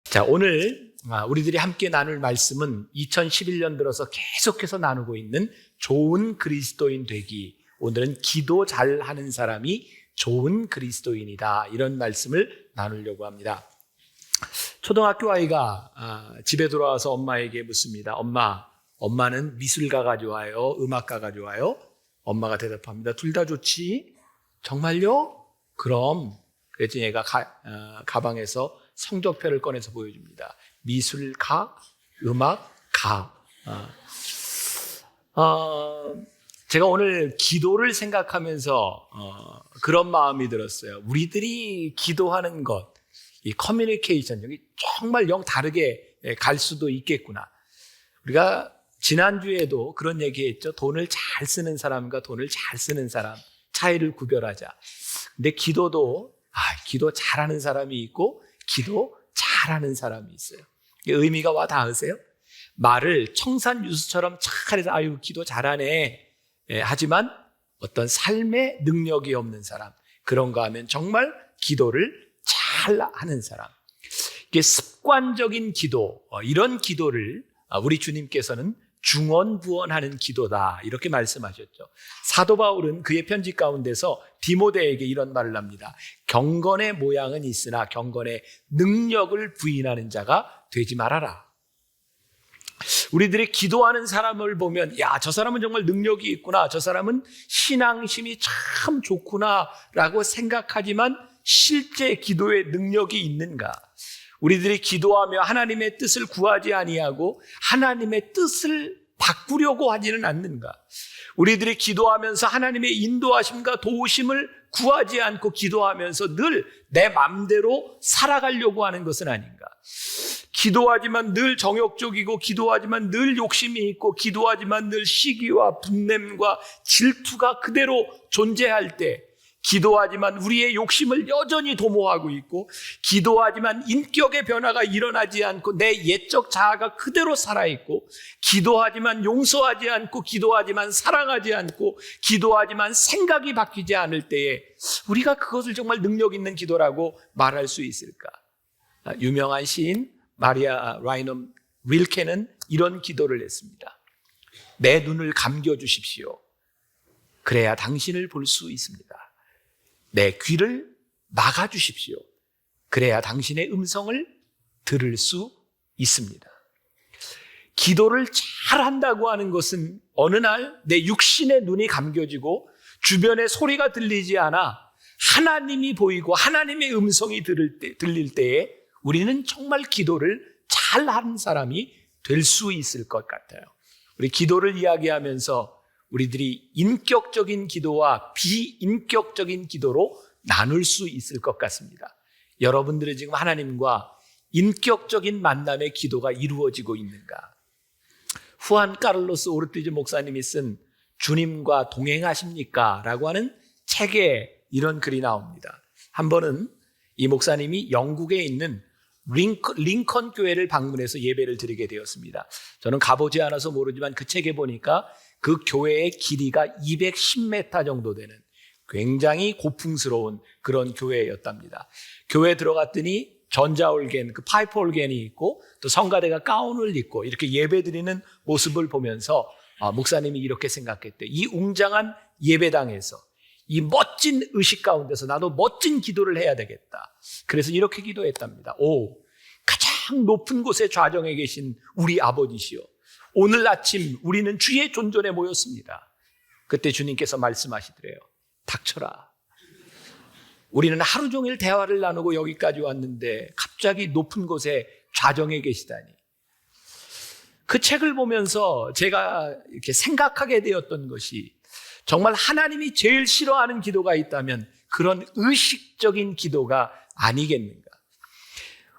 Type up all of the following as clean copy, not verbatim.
자, 오늘 우리들이 함께 나눌 말씀은 2011년 들어서 계속해서 나누고 있는 좋은 그리스도인 되기. 오늘은 기도 잘하는 사람이 좋은 그리스도인이다. 이런 말씀을 나누려고 합니다. 초등학교 아이가 집에 돌아와서 엄마에게 묻습니다. 엄마는 미술가가 좋아요? 음악가가 좋아요? 엄마가 대답합니다. 둘 다 좋지. 정말요? 그럼. 그랬더니 얘가 가방에서 성적표를 꺼내서 보여줍니다. 미술가, 음악가. 제가 오늘 기도를 생각하면서 그런 마음이 들었어요. 우리들이 기도하는 것, 이 커뮤니케이션, 여기 정말 영 다르게 갈 수도 있겠구나. 우리가 지난주에도 그런 얘기했죠. 돈을 잘 쓰는 사람과 돈을 잘 쓰는 사람 차이를 구별하자. 근데 기도 잘하는 사람이 있고 기도 잘하는 사람이 있어요. 의미가 와 닿으세요? 말을 청산유수처럼 잘해서 아유 기도 잘하네. 하지만 어떤 삶의 능력이 없는 사람, 그런가 하면 정말 기도를 잘하는 사람. 이게 습관적인 기도, 이런 기도를 우리 주님께서는 중언부언하는 기도다 이렇게 말씀하셨죠. 사도 바울은 그의 편지 가운데서 디모데에게 이런 말을 합니다. 경건의 모양은 있으나 경건의 능력을 부인하는 자가 되지 말아라. 우리들이 기도하는 사람을 보면 저 사람은 정말 능력이 있구나, 저 사람은 신앙심이 참 좋구나 라고 생각하지만 실제 기도에 능력이 있는가? 우리들이 기도하며 하나님의 뜻을 구하지 아니하고 하나님의 뜻을 바꾸려고 하지는 않는가? 우리들이 기도하면서 하나님의 인도하심과 도우심을 구하지 않고 기도하면서 늘 내 맘대로 살아가려고 하는 것은 아닌가? 기도하지만 늘 정욕적이고 기도하지만 늘 욕심이 있고 기도하지만 늘 시기와 분냄과 질투가 그대로 존재할 때, 기도하지만 우리의 욕심을 여전히 도모하고 있고 기도하지만 인격의 변화가 일어나지 않고 내 옛적 자아가 그대로 살아있고 기도하지만 용서하지 않고 기도하지만 사랑하지 않고 기도하지만 생각이 바뀌지 않을 때에 우리가 그것을 정말 능력 있는 기도라고 말할 수 있을까? 유명한 시인 마리아 라이넘 윌케는 이런 기도를 했습니다. 내 눈을 감겨주십시오. 그래야 당신을 볼 수 있습니다. 내 귀를 막아주십시오. 그래야 당신의 음성을 들을 수 있습니다. 기도를 잘한다고 하는 것은 어느 날 내 육신의 눈이 감겨지고 주변의 소리가 들리지 않아 하나님이 보이고 하나님의 음성이 들릴 때에 우리는 정말 기도를 잘하는 사람이 될 수 있을 것 같아요. 우리 기도를 이야기하면서 우리들이 인격적인 기도와 비인격적인 기도로 나눌 수 있을 것 같습니다. 여러분들은 지금 하나님과 인격적인 만남의 기도가 이루어지고 있는가? 후안 카를로스 오르티즈 목사님이 쓴 주님과 동행하십니까? 라고 하는 책에 이런 글이 나옵니다. 한 번은 이 목사님이 영국에 있는 링컨 교회를 방문해서 예배를 드리게 되었습니다. 저는 가보지 않아서 모르지만 그 책에 보니까 그 교회의 길이가 210m 정도 되는 굉장히 고풍스러운 그런 교회였답니다. 교회에 들어갔더니 전자올겐, 그 파이프 올겐이 있고 또 성가대가 가운을 입고 이렇게 예배드리는 모습을 보면서 목사님이 이렇게 생각했대요. 이 웅장한 예배당에서 이 멋진 의식 가운데서 나도 멋진 기도를 해야 되겠다. 그래서 이렇게 기도했답니다. 가장 높은 곳에 좌정에 계신 우리 아버지시여, 오늘 아침 우리는 주의 존전에 모였습니다. 그때 주님께서 말씀하시더래요. 닥쳐라. 우리는 하루 종일 대화를 나누고 여기까지 왔는데 갑자기 높은 곳에 좌정에 계시다니. 그 책을 보면서 제가 이렇게 생각하게 되었던 것이, 정말 하나님이 제일 싫어하는 기도가 있다면 그런 의식적인 기도가 아니겠는가?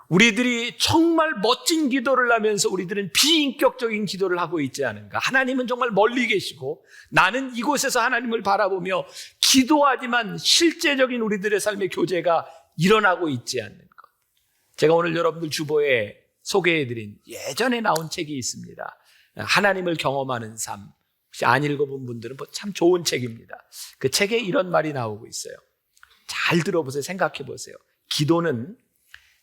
우리들이 정말 멋진 기도를 하면서 우리들은 비인격적인 기도를 하고 있지 않은가? 하나님은 정말 멀리 계시고 나는 이곳에서 하나님을 바라보며 기도하지만 실제적인 우리들의 삶의 교제가 일어나고 있지 않는 것. 제가 오늘 여러분들 주보에 소개해드린 예전에 나온 책이 있습니다. 하나님을 경험하는 삶. 혹시 안 읽어본 분들은 참 좋은 책입니다. 그 책에 이런 말이 나오고 있어요. 잘 들어보세요. 생각해 보세요. 기도는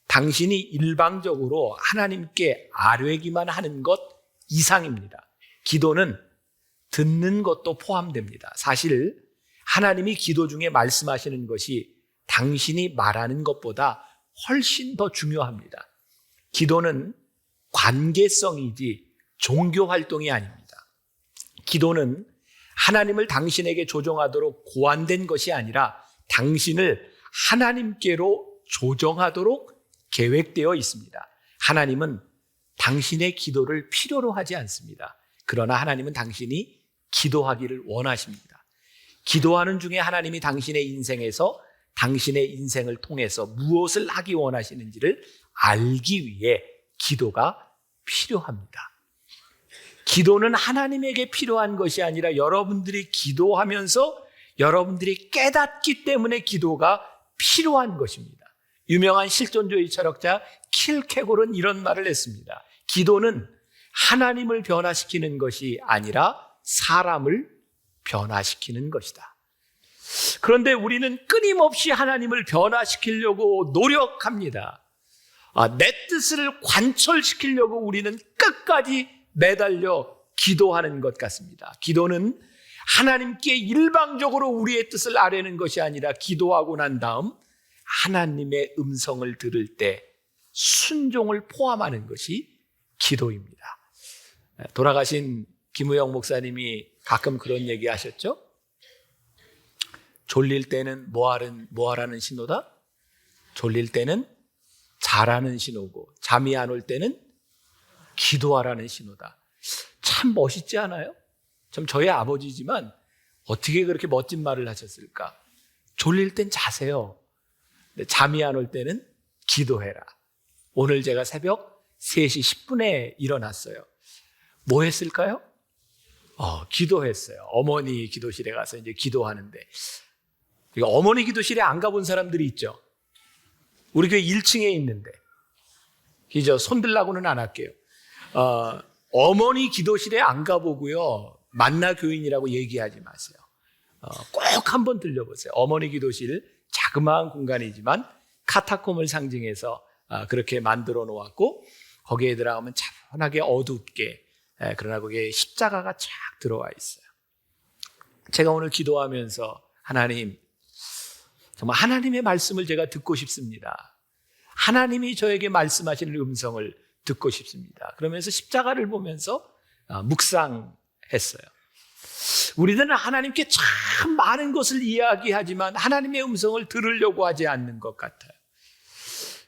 당신이 일방적으로 하나님께 아뢰기만 하는 것 이상입니다. 기도는 듣는 것도 포함됩니다. 사실 하나님이 기도 중에 말씀하시는 것이 당신이 말하는 것보다 훨씬 더 중요합니다. 기도는 관계성이지 종교 활동이 아닙니다. 기도는 하나님을 당신에게 조정하도록 고안된 것이 아니라 당신을 하나님께로 조정하도록 계획되어 있습니다. 하나님은 당신의 기도를 필요로 하지 않습니다. 그러나 하나님은 당신이 기도하기를 원하십니다. 기도하는 중에 하나님이 당신의 인생에서 당신의 인생을 통해서 무엇을 하기 원하시는지를 알기 위해 기도가 필요합니다. 기도는 하나님에게 필요한 것이 아니라 여러분들이 기도하면서 여러분들이 깨닫기 때문에 기도가 필요한 것입니다. 유명한 실존주의 철학자 킬케골은 이런 말을 했습니다. 기도는 하나님을 변화시키는 것이 아니라 사람을 변화시키는 것이다. 그런데 우리는 끊임없이 하나님을 변화시키려고 노력합니다. 내 뜻을 관철시키려고 우리는 끝까지 매달려 기도하는 것 같습니다. 기도는 하나님께 일방적으로 우리의 뜻을 아뢰는 것이 아니라 기도하고 난 다음 하나님의 음성을 들을 때 순종을 포함하는 것이 기도입니다. 돌아가신 김우영 목사님이 가끔 그런 얘기 하셨죠? 졸릴 때는 뭐 하라는 신호다? 졸릴 때는 자라는 신호고 잠이 안 올 때는 기도하라는 신호다. 참 멋있지 않아요? 참 저희 아버지지만 어떻게 그렇게 멋진 말을 하셨을까? 졸릴 땐 자세요. 잠이 안 올 때는 기도해라. 오늘 제가 새벽 3시 10분에 일어났어요. 뭐 했을까요? 기도했어요. 어머니 기도실에 가서 이제 기도하는데, 어머니 기도실에 안 가본 사람들이 있죠. 우리 교회 1층에 있는데, 손 들라고는 안 할게요. 어머니 기도실에 안 가보고요, 만나 교인이라고 얘기하지 마세요. 꼭 한번 들려보세요. 어머니 기도실 자그마한 공간이지만 카타콤을 상징해서 그렇게 만들어 놓았고, 거기에 들어가면 차분하게 어둡게, 그러나 거기에 십자가가 쫙 들어와 있어요. 제가 오늘 기도하면서 하나님, 정말 하나님의 말씀을 제가 듣고 싶습니다. 하나님이 저에게 말씀하시는 음성을 듣고 싶습니다. 그러면서 십자가를 보면서 묵상했어요. 우리들은 하나님께 참 많은 것을 이야기하지만 하나님의 음성을 들으려고 하지 않는 것 같아요.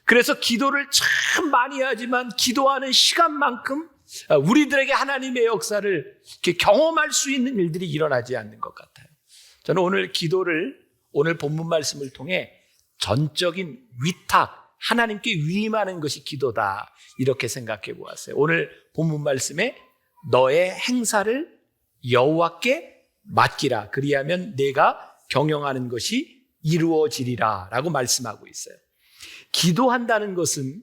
그래서 기도를 참 많이 하지만 기도하는 시간만큼 우리들에게 하나님의 역사를 이렇게 경험할 수 있는 일들이 일어나지 않는 것 같아요. 저는 오늘 기도를, 오늘 본문 말씀을 통해 전적인 위탁, 하나님께 위임하는 것이 기도다, 이렇게 생각해 보았어요. 오늘 본문 말씀에 너의 행사를 여호와께 맡기라, 그리하면 내가 경영하는 것이 이루어지리라 라고 말씀하고 있어요. 기도한다는 것은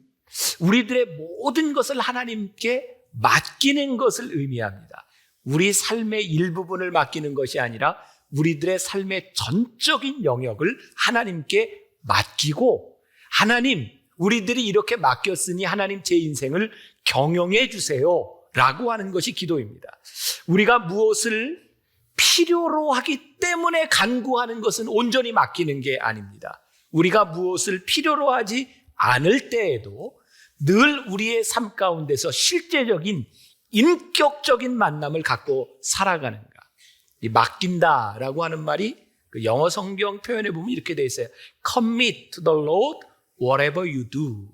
우리들의 모든 것을 하나님께 맡기는 것을 의미합니다. 우리 삶의 일부분을 맡기는 것이 아니라 우리들의 삶의 전적인 영역을 하나님께 맡기고, 하나님, 우리들이 이렇게 맡겼으니 하나님 제 인생을 경영해 주세요 라고 하는 것이 기도입니다. 우리가 무엇을 필요로 하기 때문에 간구하는 것은 온전히 맡기는 게 아닙니다. 우리가 무엇을 필요로 하지 않을 때에도 늘 우리의 삶 가운데서 실제적인 인격적인 만남을 갖고 살아가는가. 이 맡긴다라고 하는 말이 그 영어 성경 표현에 보면 이렇게 돼 있어요. Commit to the Lord whatever you do.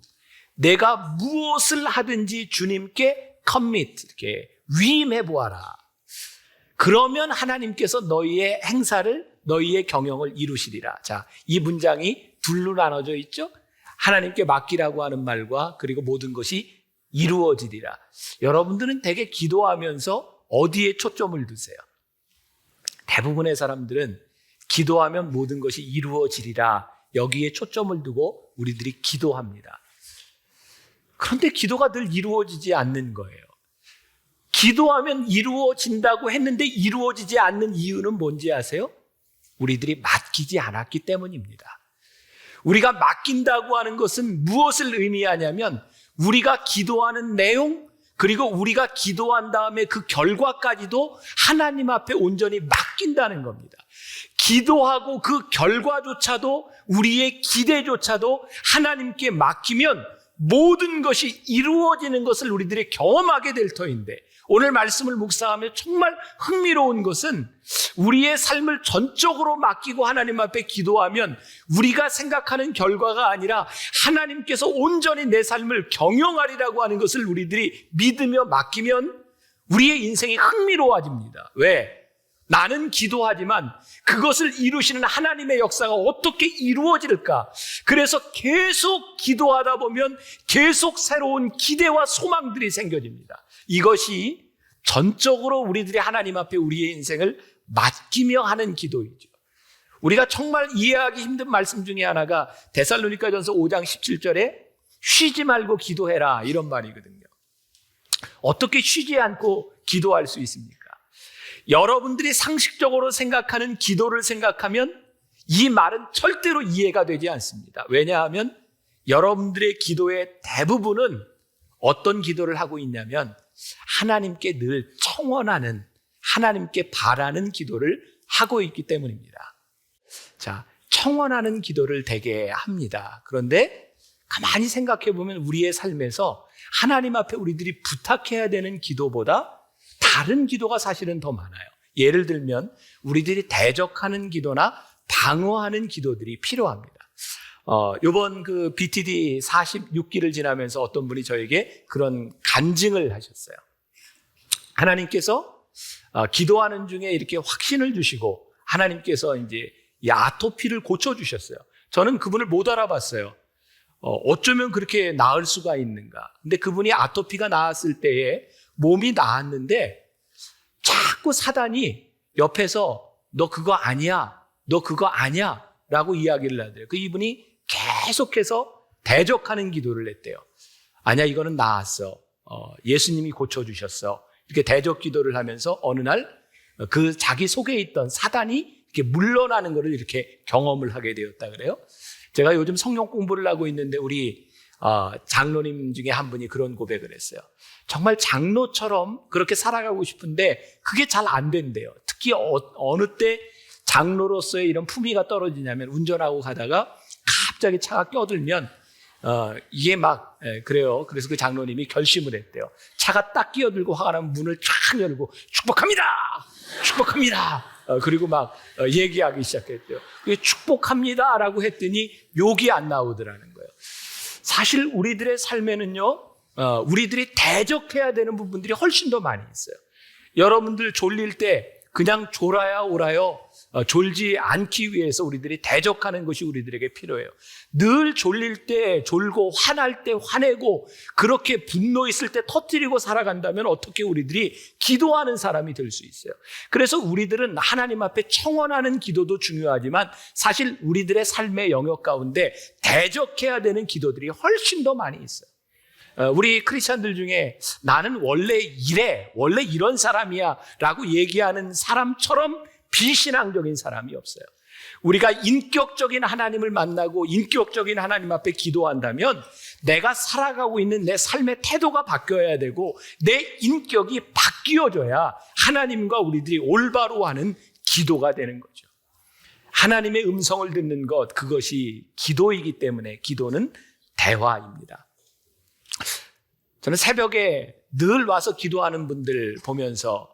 내가 무엇을 하든지 주님께 commit, 이렇게 위임해 보아라. 그러면 하나님께서 너희의 행사를, 너희의 경영을 이루시리라. 자, 이 문장이 둘로 나눠져 있죠. 하나님께 맡기라고 하는 말과 그리고 모든 것이 이루어지리라. 여러분들은 되게 기도하면서 어디에 초점을 두세요? 대부분의 사람들은 기도하면 모든 것이 이루어지리라, 여기에 초점을 두고 우리들이 기도합니다. 그런데 기도가 늘 이루어지지 않는 거예요. 기도하면 이루어진다고 했는데 이루어지지 않는 이유는 뭔지 아세요? 우리들이 맡기지 않았기 때문입니다. 우리가 맡긴다고 하는 것은 무엇을 의미하냐면 우리가 기도하는 내용, 그리고 우리가 기도한 다음에 그 결과까지도 하나님 앞에 온전히 맡긴다는 겁니다. 기도하고 그 결과조차도, 우리의 기대조차도 하나님께 맡기면 모든 것이 이루어지는 것을 우리들이 경험하게 될 터인데, 오늘 말씀을 묵상하며 정말 흥미로운 것은 우리의 삶을 전적으로 맡기고 하나님 앞에 기도하면 우리가 생각하는 결과가 아니라 하나님께서 온전히 내 삶을 경영하리라고 하는 것을 우리들이 믿으며 맡기면 우리의 인생이 흥미로워집니다. 왜? 나는 기도하지만 그것을 이루시는 하나님의 역사가 어떻게 이루어질까? 그래서 계속 기도하다 보면 계속 새로운 기대와 소망들이 생겨집니다. 이것이 전적으로 우리들이 하나님 앞에 우리의 인생을 맡기며 하는 기도이죠. 우리가 정말 이해하기 힘든 말씀 중에 하나가 데살로니가전서 5장 17절에 쉬지 말고 기도해라, 이런 말이거든요. 어떻게 쉬지 않고 기도할 수 있습니까? 여러분들이 상식적으로 생각하는 기도를 생각하면 이 말은 절대로 이해가 되지 않습니다. 왜냐하면 여러분들의 기도의 대부분은 어떤 기도를 하고 있냐면 하나님께 늘 청원하는, 하나님께 바라는 기도를 하고 있기 때문입니다. 자, 청원하는 기도를 되게 합니다. 그런데 가만히 생각해 보면 우리의 삶에서 하나님 앞에 우리들이 부탁해야 되는 기도보다 다른 기도가 사실은 더 많아요. 예를 들면 우리들이 대적하는 기도나 방어하는 기도들이 필요합니다. 이번 그 BTD 46기를 지나면서 어떤 분이 저에게 그런 간증을 하셨어요. 하나님께서 기도하는 중에 이렇게 확신을 주시고 하나님께서 이제 이 아토피를 고쳐주셨어요. 저는 그분을 못 알아봤어요. 어쩌면 그렇게 나을 수가 있는가. 근데 그분이 아토피가 나았을 때에 몸이 나았는데 자꾸 사단이 옆에서 너 그거 아니야, 너 그거 아니야 라고 이야기를 하대요. 그 이분이 계속해서 대적하는 기도를 했대요. 아니야, 이거는 나았어. 예수님이 고쳐주셨어. 이렇게 대적 기도를 하면서 어느 날 그 자기 속에 있던 사단이 이렇게 물러나는 것을 이렇게 경험을 하게 되었다 그래요. 제가 요즘 성경 공부를 하고 있는데 우리 장로님 중에 한 분이 그런 고백을 했어요. 정말 장로처럼 그렇게 살아가고 싶은데 그게 잘 안 된대요. 특히 어느 때 장로로서의 이런 품위가 떨어지냐면 운전하고 가다가 갑자기 차가 껴들면 이게 막 그래요. 그래서 그 장로님이 결심을 했대요. 차가 딱 끼어들고 화가 나면 문을 쫙 열고 축복합니다, 축복합니다. 그리고 막 얘기하기 시작했대요. 축복합니다 라고 했더니 욕이 안 나오더라는 거예요. 사실 우리들의 삶에는요, 우리들이 대적해야 되는 부분들이 훨씬 더 많이 있어요. 여러분들 졸릴 때 그냥 졸아야 오라요. 졸지 않기 위해서 우리들이 대적하는 것이 우리들에게 필요해요. 늘 졸릴 때 졸고 화날 때 화내고 그렇게 분노 있을 때 터뜨리고 살아간다면 어떻게 우리들이 기도하는 사람이 될 수 있어요. 그래서 우리들은 하나님 앞에 청원하는 기도도 중요하지만 사실 우리들의 삶의 영역 가운데 대적해야 되는 기도들이 훨씬 더 많이 있어요. 우리 크리스찬들 중에 나는 원래 이래, 원래 이런 사람이야 라고 얘기하는 사람처럼 비신앙적인 사람이 없어요. 우리가 인격적인 하나님을 만나고 인격적인 하나님 앞에 기도한다면 내가 살아가고 있는 내 삶의 태도가 바뀌어야 되고 내 인격이 바뀌어져야 하나님과 우리들이 올바로 하는 기도가 되는 거죠. 하나님의 음성을 듣는 것, 그것이 기도이기 때문에 기도는 대화입니다. 저는 새벽에 늘 와서 기도하는 분들 보면서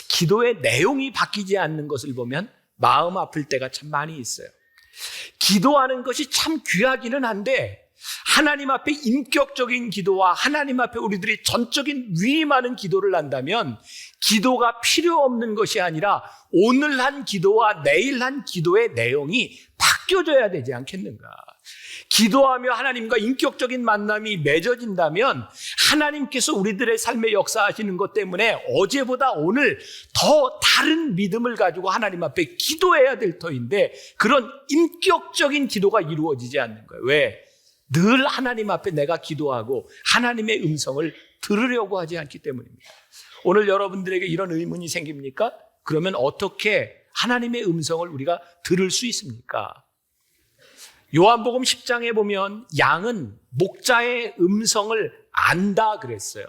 기도의 내용이 바뀌지 않는 것을 보면 마음 아플 때가 참 많이 있어요. 기도하는 것이 참 귀하기는 한데 하나님 앞에 인격적인 기도와 하나님 앞에 우리들이 전적인 위임하는 기도를 한다면 기도가 필요 없는 것이 아니라 오늘 한 기도와 내일 한 기도의 내용이 바뀌어져야 되지 않겠는가. 기도하며 하나님과 인격적인 만남이 맺어진다면 하나님께서 우리들의 삶에 역사하시는 것 때문에 어제보다 오늘 더 다른 믿음을 가지고 하나님 앞에 기도해야 될 터인데 그런 인격적인 기도가 이루어지지 않는 거예요. 왜? 늘 하나님 앞에 내가 기도하고 하나님의 음성을 들으려고 하지 않기 때문입니다. 오늘 여러분들에게 이런 의문이 생깁니까? 그러면 어떻게 하나님의 음성을 우리가 들을 수 있습니까? 요한복음 10장에 보면 양은 목자의 음성을 안다 그랬어요.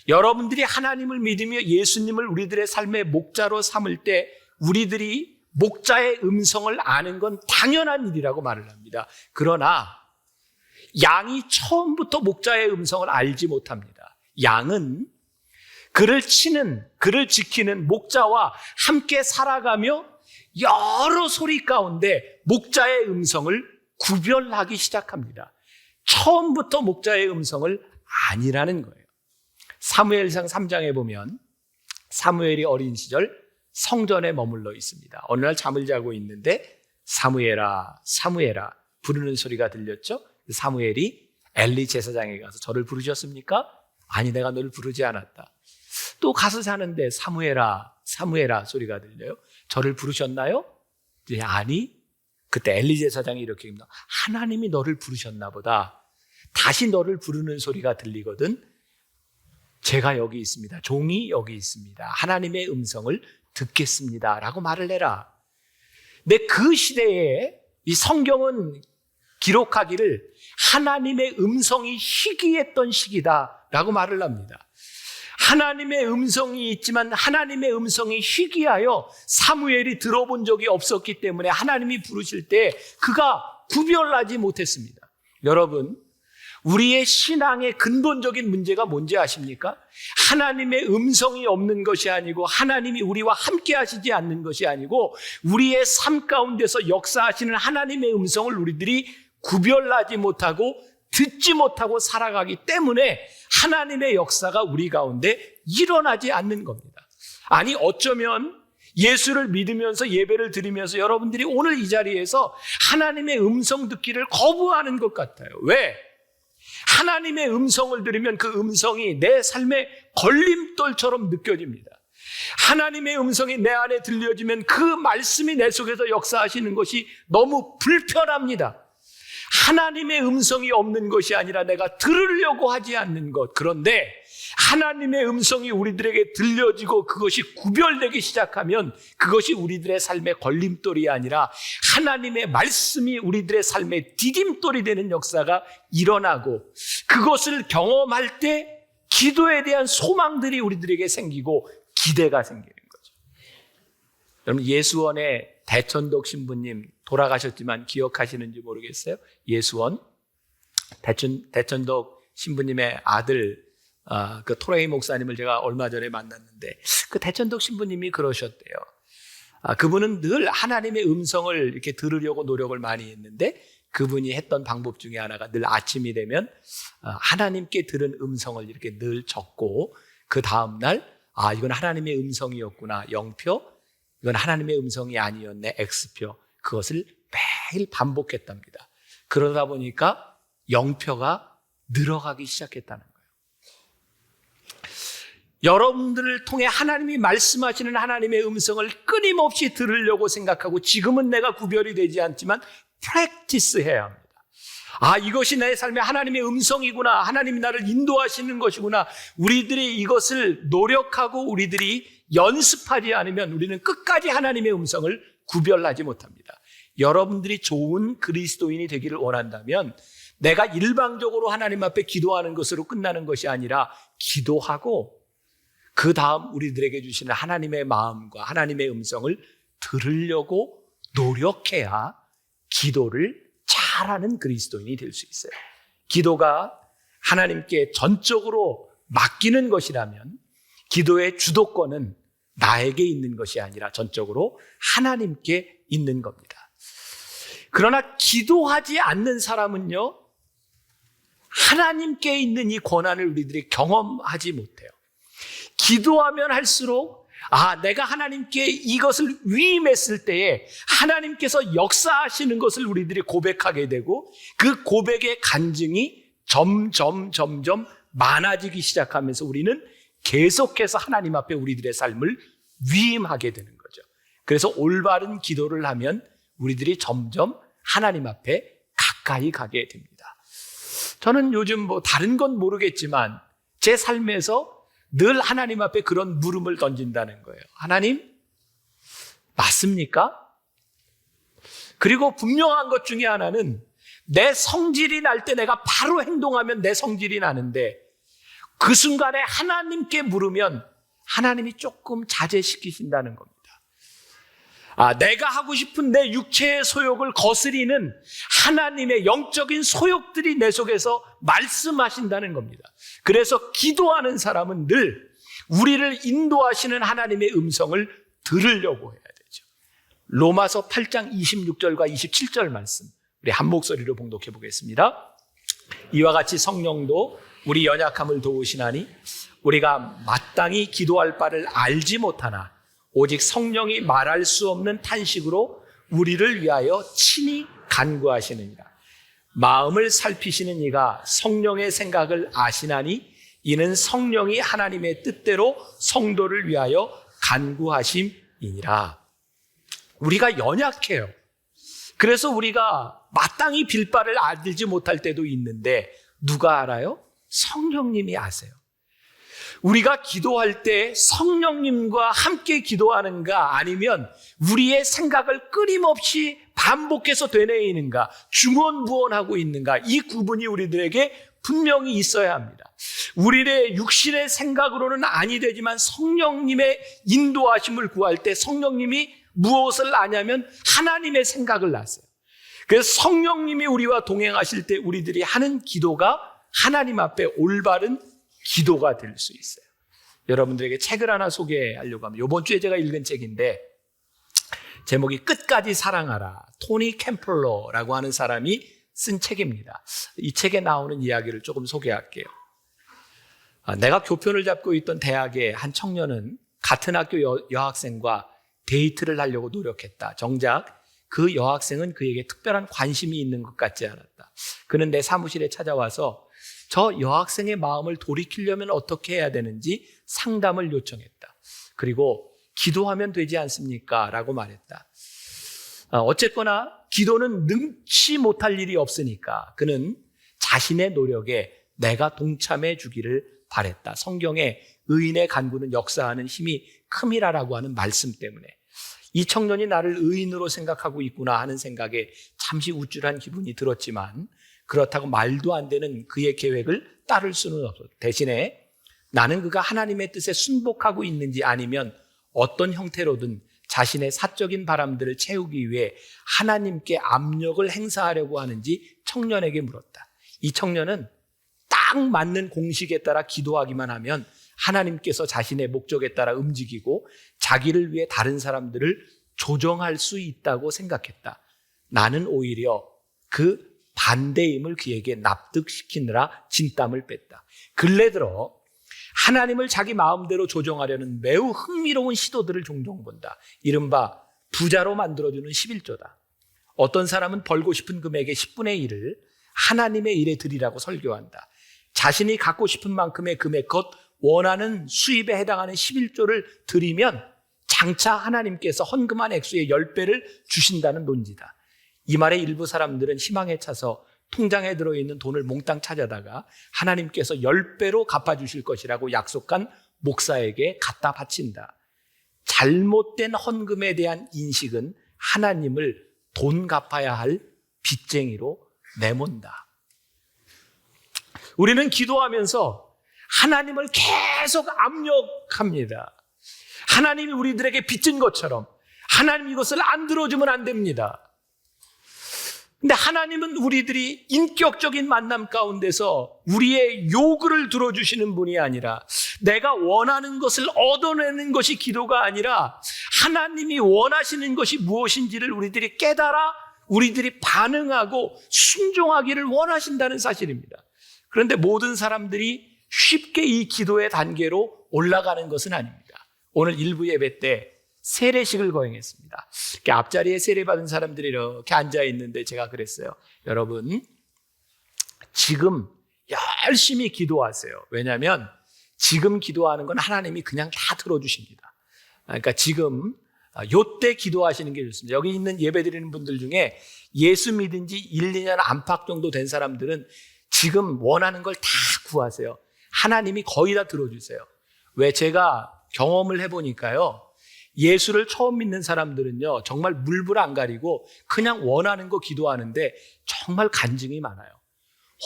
여러분들이 하나님을 믿으며 예수님을 우리들의 삶의 목자로 삼을 때 우리들이 목자의 음성을 아는 건 당연한 일이라고 말을 합니다. 그러나 양이 처음부터 목자의 음성을 알지 못합니다. 양은 그를 지키는 목자와 함께 살아가며 여러 소리 가운데 목자의 음성을 구별하기 시작합니다. 처음부터 목자의 음성을 아니라는 거예요. 사무엘상 3장에 보면 사무엘이 어린 시절 성전에 머물러 있습니다. 어느 날 잠을 자고 있는데 사무엘아, 사무엘아 부르는 소리가 들렸죠. 사무엘이 엘리 제사장에 가서 저를 부르셨습니까? 아니, 내가 너를 부르지 않았다. 또 가서 자는데 사무엘아, 사무엘아 소리가 들려요. 저를 부르셨나요? 아니. 그때 엘리 제사장이 이렇게 합니다. 하나님이 너를 부르셨나 보다. 다시 너를 부르는 소리가 들리거든. 제가 여기 있습니다. 종이 여기 있습니다. 하나님의 음성을 듣겠습니다. 라고 말을 해라. 근데 그 시대에 이 성경은 기록하기를 하나님의 음성이 희귀했던 시기다 라고 말을 합니다. 하나님의 음성이 있지만 하나님의 음성이 희귀하여 사무엘이 들어본 적이 없었기 때문에 하나님이 부르실 때 그가 구별하지 못했습니다. 여러분, 우리의 신앙의 근본적인 문제가 뭔지 아십니까? 하나님의 음성이 없는 것이 아니고 하나님이 우리와 함께 하시지 않는 것이 아니고 우리의 삶 가운데서 역사하시는 하나님의 음성을 우리들이 구별하지 못하고 듣지 못하고 살아가기 때문에 하나님의 역사가 우리 가운데 일어나지 않는 겁니다. 아니, 어쩌면 예수를 믿으면서 예배를 드리면서 여러분들이 오늘 이 자리에서 하나님의 음성 듣기를 거부하는 것 같아요. 왜? 하나님의 음성을 들으면 그 음성이 내 삶의 걸림돌처럼 느껴집니다. 하나님의 음성이 내 안에 들려지면 그 말씀이 내 속에서 역사하시는 것이 너무 불편합니다. 하나님의 음성이 없는 것이 아니라 내가 들으려고 하지 않는 것. 그런데 하나님의 음성이 우리들에게 들려지고 그것이 구별되기 시작하면 그것이 우리들의 삶의 걸림돌이 아니라 하나님의 말씀이 우리들의 삶의 디딤돌이 되는 역사가 일어나고 그것을 경험할 때 기도에 대한 소망들이 우리들에게 생기고 기대가 생기는 거죠. 여러분, 예수원의 대천덕 신부님 돌아가셨지만 기억하시는지 모르겠어요. 예수원 대천덕 신부님의 아들 그 토레이 목사님을 제가 얼마 전에 만났는데 그 대천덕 신부님이 그러셨대요. 그분은 늘 하나님의 음성을 이렇게 들으려고 노력을 많이 했는데 그분이 했던 방법 중에 하나가 늘 아침이 되면 하나님께 들은 음성을 이렇게 늘 적고 그 다음날 이건 하나님의 음성이었구나, 0표. 이건 하나님의 음성이 아니었네, X표. 그것을 매일 반복했답니다. 그러다 보니까 0표가 늘어가기 시작했다는 거예요. 여러분들을 통해 하나님이 말씀하시는 하나님의 음성을 끊임없이 들으려고 생각하고 지금은 내가 구별이 되지 않지만 프랙티스 해야 합니다. 이것이 내 삶의 하나님의 음성이구나. 하나님이 나를 인도하시는 것이구나. 우리들이 이것을 노력하고 우리들이 연습하지 않으면 우리는 끝까지 하나님의 음성을 구별하지 못합니다. 여러분들이 좋은 그리스도인이 되기를 원한다면 내가 일방적으로 하나님 앞에 기도하는 것으로 끝나는 것이 아니라 기도하고 그 다음 우리들에게 주시는 하나님의 마음과 하나님의 음성을 들으려고 노력해야 기도를 잘하는 그리스도인이 될 수 있어요. 기도가 하나님께 전적으로 맡기는 것이라면 기도의 주도권은 나에게 있는 것이 아니라 전적으로 하나님께 있는 겁니다. 그러나 기도하지 않는 사람은요, 하나님께 있는 이 권한을 우리들이 경험하지 못해요. 기도하면 할수록 내가 하나님께 이것을 위임했을 때에 하나님께서 역사하시는 것을 우리들이 고백하게 되고 그 고백의 간증이 점점 많아지기 시작하면서 우리는 계속해서 하나님 앞에 우리들의 삶을 위임하게 되는 거죠. 그래서 올바른 기도를 하면 우리들이 점점 하나님 앞에 가까이 가게 됩니다. 저는 요즘 다른 건 모르겠지만 제 삶에서 늘 하나님 앞에 그런 물음을 던진다는 거예요. 하나님, 맞습니까? 그리고 분명한 것 중에 하나는 내 성질이 날 때 내가 바로 행동하면 내 성질이 나는데 그 순간에 하나님께 물으면 하나님이 조금 자제시키신다는 겁니다. 내가 하고 싶은 내 육체의 소욕을 거스리는 하나님의 영적인 소욕들이 내 속에서 말씀하신다는 겁니다. 그래서 기도하는 사람은 늘 우리를 인도하시는 하나님의 음성을 들으려고 해야 되죠. 로마서 8장 26절과 27절 말씀 우리 한 목소리로 봉독해 보겠습니다. 이와 같이 성령도 우리 연약함을 도우시나니 우리가 마땅히 기도할 바를 알지 못하나 오직 성령이 말할 수 없는 탄식으로 우리를 위하여 친히 간구하시느니라. 마음을 살피시는 이가 성령의 생각을 아시나니 이는 성령이 하나님의 뜻대로 성도를 위하여 간구하심이니라. 우리가 연약해요. 그래서 우리가 마땅히 빌 바를 알지 못할 때도 있는데 누가 알아요? 성령님이 아세요. 우리가 기도할 때 성령님과 함께 기도하는가 아니면 우리의 생각을 끊임없이 반복해서 되뇌이는가 중언부언하고 있는가 이 구분이 우리들에게 분명히 있어야 합니다. 우리의 육신의 생각으로는 아니 되지만 성령님의 인도하심을 구할 때 성령님이 무엇을 아냐면 하나님의 생각을 아세요. 그래서 성령님이 우리와 동행하실 때 우리들이 하는 기도가 하나님 앞에 올바른 기도가 될 수 있어요. 여러분들에게 책을 하나 소개하려고 합니다. 이번 주에 제가 읽은 책인데 제목이 끝까지 사랑하라. 토니 캠플러라고 하는 사람이 쓴 책입니다. 이 책에 나오는 이야기를 조금 소개할게요. 내가 교편을 잡고 있던 대학의 한 청년은 같은 학교 여학생과 데이트를 하려고 노력했다. 정작 그 여학생은 그에게 특별한 관심이 있는 것 같지 않았다. 그는 내 사무실에 찾아와서 저 여학생의 마음을 돌이키려면 어떻게 해야 되는지 상담을 요청했다. 그리고 기도하면 되지 않습니까? 라고 말했다. 어쨌거나 기도는 능치 못할 일이 없으니까 그는 자신의 노력에 내가 동참해 주기를 바랬다. 성경에 의인의 간구는 역사하는 힘이 큼이라라고 하는 말씀 때문에 이 청년이 나를 의인으로 생각하고 있구나 하는 생각에 잠시 우쭐한 기분이 들었지만 그렇다고 말도 안 되는 그의 계획을 따를 수는 없었다. 대신에 나는 그가 하나님의 뜻에 순복하고 있는지 아니면 어떤 형태로든 자신의 사적인 바람들을 채우기 위해 하나님께 압력을 행사하려고 하는지 청년에게 물었다. 이 청년은 딱 맞는 공식에 따라 기도하기만 하면 하나님께서 자신의 목적에 따라 움직이고 자기를 위해 다른 사람들을 조정할 수 있다고 생각했다. 나는 오히려 그 반대임을 그에게 납득시키느라 진땀을 뺐다. 근래 들어 하나님을 자기 마음대로 조정하려는 매우 흥미로운 시도들을 종종 본다. 이른바 부자로 만들어주는 11조다. 어떤 사람은 벌고 싶은 금액의 10분의 1을 하나님의 일에 드리라고 설교한다. 자신이 갖고 싶은 만큼의 금액, 곧 원하는 수입에 해당하는 11조를 드리면 장차 하나님께서 헌금한 액수의 10배를 주신다는 논지다. 이 말에 일부 사람들은 희망에 차서 통장에 들어있는 돈을 몽땅 찾아다가 하나님께서 10배로 갚아주실 것이라고 약속한 목사에게 갖다 바친다. 잘못된 헌금에 대한 인식은 하나님을 돈 갚아야 할 빚쟁이로 내몬다. 우리는 기도하면서 하나님을 계속 압력합니다. 하나님이 우리들에게 빚진 것처럼 하나님 이것을 안 들어주면 안 됩니다. 근데 하나님은 우리들이 인격적인 만남 가운데서 우리의 요구를 들어주시는 분이 아니라 내가 원하는 것을 얻어내는 것이 기도가 아니라 하나님이 원하시는 것이 무엇인지를 우리들이 깨달아 우리들이 반응하고 순종하기를 원하신다는 사실입니다. 그런데 모든 사람들이 쉽게 이 기도의 단계로 올라가는 것은 아닙니다. 오늘 일부 예배 때 세례식을 거행했습니다. 앞자리에 세례받은 사람들이 이렇게 앉아있는데 제가 그랬어요. 여러분, 지금 열심히 기도하세요. 왜냐하면 지금 기도하는 건 하나님이 그냥 다 들어주십니다. 그러니까 지금 요때 기도하시는 게 좋습니다. 여기 있는 예배드리는 분들 중에 예수 믿은 지 1, 2년 안팎 정도 된 사람들은 지금 원하는 걸 다 구하세요. 하나님이 거의 다 들어주세요. 왜 제가 경험을 해보니까요. 예수를 처음 믿는 사람들은요. 정말 물불 안 가리고 그냥 원하는 거 기도하는데 정말 간증이 많아요.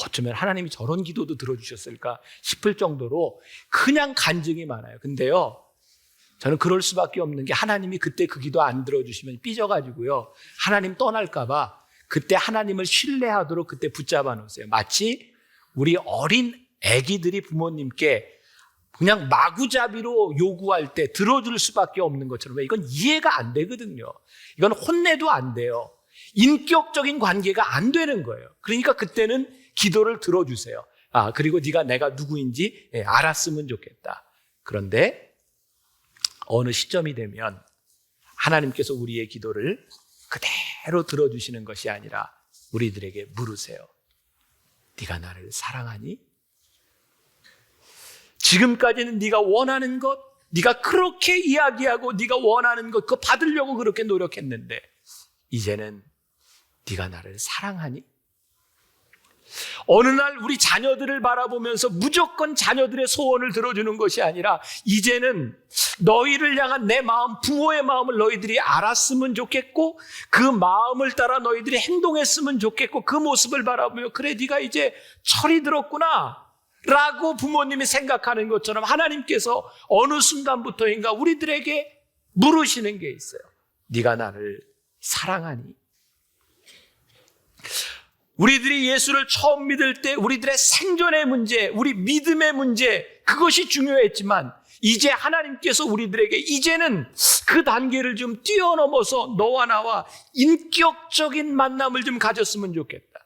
어쩌면 하나님이 저런 기도도 들어주셨을까 싶을 정도로 그냥 간증이 많아요. 근데요. 저는 그럴 수밖에 없는 게 하나님이 그때 그 기도 안 들어주시면 삐져가지고요. 하나님 떠날까봐 그때 하나님을 신뢰하도록 그때 붙잡아 놓으세요. 마치 우리 어린 아기들이 부모님께 그냥 마구잡이로 요구할 때 들어줄 수밖에 없는 것처럼 왜 이건 이해가 안 되거든요. 이건 혼내도 안 돼요. 인격적인 관계가 안 되는 거예요. 그러니까 그때는 기도를 들어주세요. 그리고 네가 내가 누구인지 알았으면 좋겠다. 그런데 어느 시점이 되면 하나님께서 우리의 기도를 그대로 들어주시는 것이 아니라 우리들에게 물으세요. 네가 나를 사랑하니? 지금까지는 네가 원하는 것, 네가 그렇게 이야기하고 네가 원하는 것, 그거 받으려고 그렇게 노력했는데 이제는 네가 나를 사랑하니? 어느 날 우리 자녀들을 바라보면서 무조건 자녀들의 소원을 들어주는 것이 아니라 이제는 너희를 향한 내 마음, 부모의 마음을 너희들이 알았으면 좋겠고 그 마음을 따라 너희들이 행동했으면 좋겠고 그 모습을 바라보며 그래 네가 이제 철이 들었구나 라고 부모님이 생각하는 것처럼 하나님께서 어느 순간부터인가 우리들에게 물으시는 게 있어요. 네가 나를 사랑하니? 우리들이 예수를 처음 믿을 때 우리들의 생존의 문제, 우리 믿음의 문제 그것이 중요했지만 이제 하나님께서 우리들에게 이제는 그 단계를 좀 뛰어넘어서 너와 나와 인격적인 만남을 좀 가졌으면 좋겠다.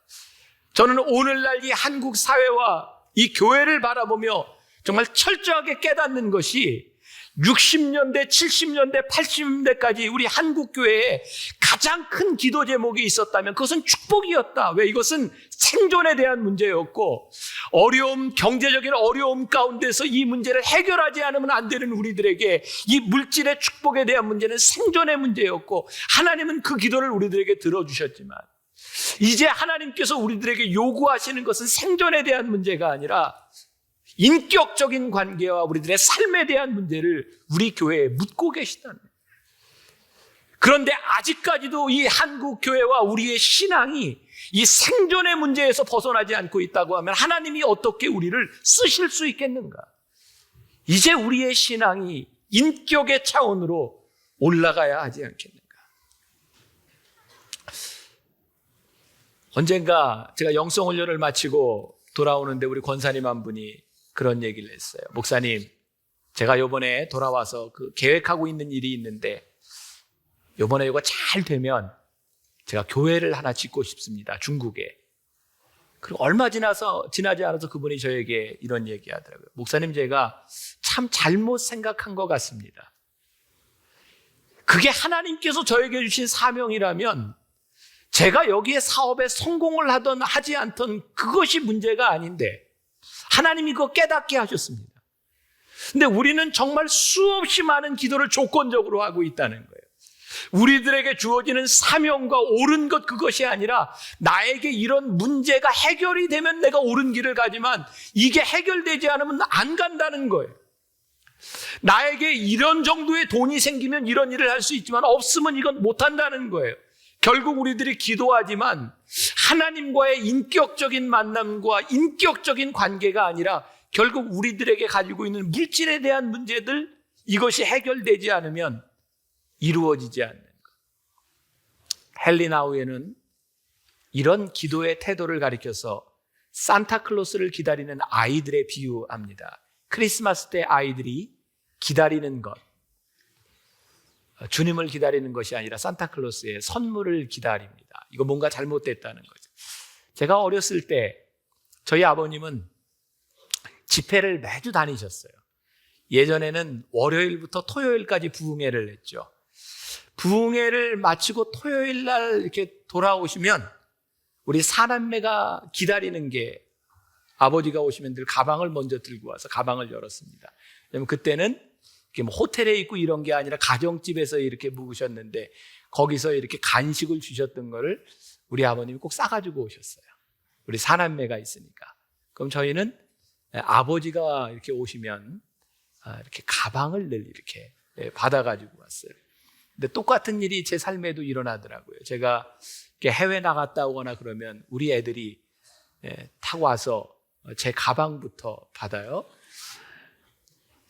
저는 오늘날 이 한국 사회와 이 교회를 바라보며 정말 철저하게 깨닫는 것이 60년대, 70년대, 80년대까지 우리 한국 교회에 가장 큰 기도 제목이 있었다면 그것은 축복이었다. 왜? 이것은 생존에 대한 문제였고 어려움, 경제적인 어려움 가운데서 이 문제를 해결하지 않으면 안 되는 우리들에게 이 물질의 축복에 대한 문제는 생존의 문제였고 하나님은 그 기도를 우리들에게 들어주셨지만 이제 하나님께서 우리들에게 요구하시는 것은 생존에 대한 문제가 아니라 인격적인 관계와 우리들의 삶에 대한 문제를 우리 교회에 묻고 계시다는 거예요. 그런데 아직까지도 이 한국 교회와 우리의 신앙이 이 생존의 문제에서 벗어나지 않고 있다고 하면 하나님이 어떻게 우리를 쓰실 수 있겠는가? 이제 우리의 신앙이 인격의 차원으로 올라가야 하지 않겠는가? 언젠가 제가 영성훈련을 마치고 돌아오는데 우리 권사님 한 분이 그런 얘기를 했어요. 목사님, 제가 이번에 돌아와서 그 계획하고 있는 일이 있는데 이번에 이거 잘 되면 제가 교회를 하나 짓고 싶습니다. 중국에. 그리고 얼마 지나지 않아서 그분이 저에게 이런 얘기 하더라고요. 목사님, 제가 참 잘못 생각한 것 같습니다. 그게 하나님께서 저에게 주신 사명이라면 제가 여기에 사업에 성공을 하던 하지 않던 그것이 문제가 아닌데 하나님이 그거 깨닫게 하셨습니다. 근데 우리는 정말 수없이 많은 기도를 조건적으로 하고 있다는 거예요. 우리들에게 주어지는 사명과 옳은 것 그것이 아니라 나에게 이런 문제가 해결이 되면 내가 옳은 길을 가지만 이게 해결되지 않으면 안 간다는 거예요. 나에게 이런 정도의 돈이 생기면 이런 일을 할 수 있지만 없으면 이건 못한다는 거예요. 결국 우리들이 기도하지만 하나님과의 인격적인 만남과 인격적인 관계가 아니라 결국 우리들에게 가지고 있는 물질에 대한 문제들 이것이 해결되지 않으면 이루어지지 않는 것. 헨리나우에는 이런 기도의 태도를 가리켜서 산타클로스를 기다리는 아이들의 비유합니다. 크리스마스 때 아이들이 기다리는 것, 주님을 기다리는 것이 아니라 산타클로스의 선물을 기다립니다. 이거 뭔가 잘못됐다는 거죠. 제가 어렸을 때 저희 아버님은 집회를 매주 다니셨어요. 예전에는 월요일부터 토요일까지 부흥회를 했죠. 부흥회를 마치고 토요일 날 이렇게 돌아오시면 우리 사남매가 기다리는 게 아버지가 오시면 늘 가방을 먼저 들고 와서 가방을 열었습니다. 왜냐면 그때는 뭐 호텔에 있고 이런 게 아니라 가정집에서 이렇게 묵으셨는데 거기서 이렇게 간식을 주셨던 거를 우리 아버님이 꼭 싸가지고 오셨어요. 우리 사남매가 있으니까. 그럼 저희는 아버지가 이렇게 오시면 이렇게 가방을 늘 이렇게 받아가지고 왔어요. 근데 똑같은 일이 제 삶에도 일어나더라고요. 제가 이렇게 해외 나갔다 오거나 그러면 우리 애들이 타고 와서 제 가방부터 받아요.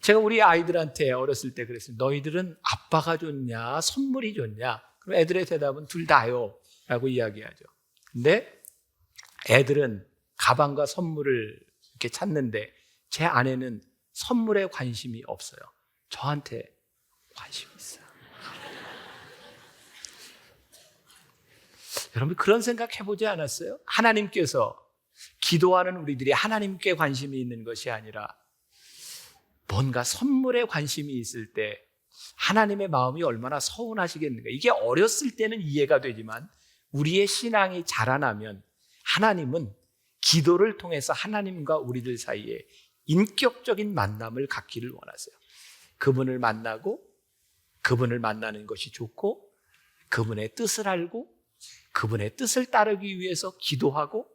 제가 우리 아이들한테 어렸을 때 그랬습니다. 너희들은 아빠가 좋냐, 선물이 좋냐? 그럼 애들의 대답은 둘 다요 라고 이야기하죠. 근데 애들은 가방과 선물을 이렇게 찾는데 제 아내는 선물에 관심이 없어요. 저한테 관심이 있어요. 여러분 그런 생각 해보지 않았어요? 하나님께서 기도하는 우리들이 하나님께 관심이 있는 것이 아니라 뭔가 선물에 관심이 있을 때 하나님의 마음이 얼마나 서운하시겠는가. 이게 어렸을 때는 이해가 되지만 우리의 신앙이 자라나면 하나님은 기도를 통해서 하나님과 우리들 사이에 인격적인 만남을 갖기를 원하세요. 그분을 만나고 그분을 만나는 것이 좋고 그분의 뜻을 알고 그분의 뜻을 따르기 위해서 기도하고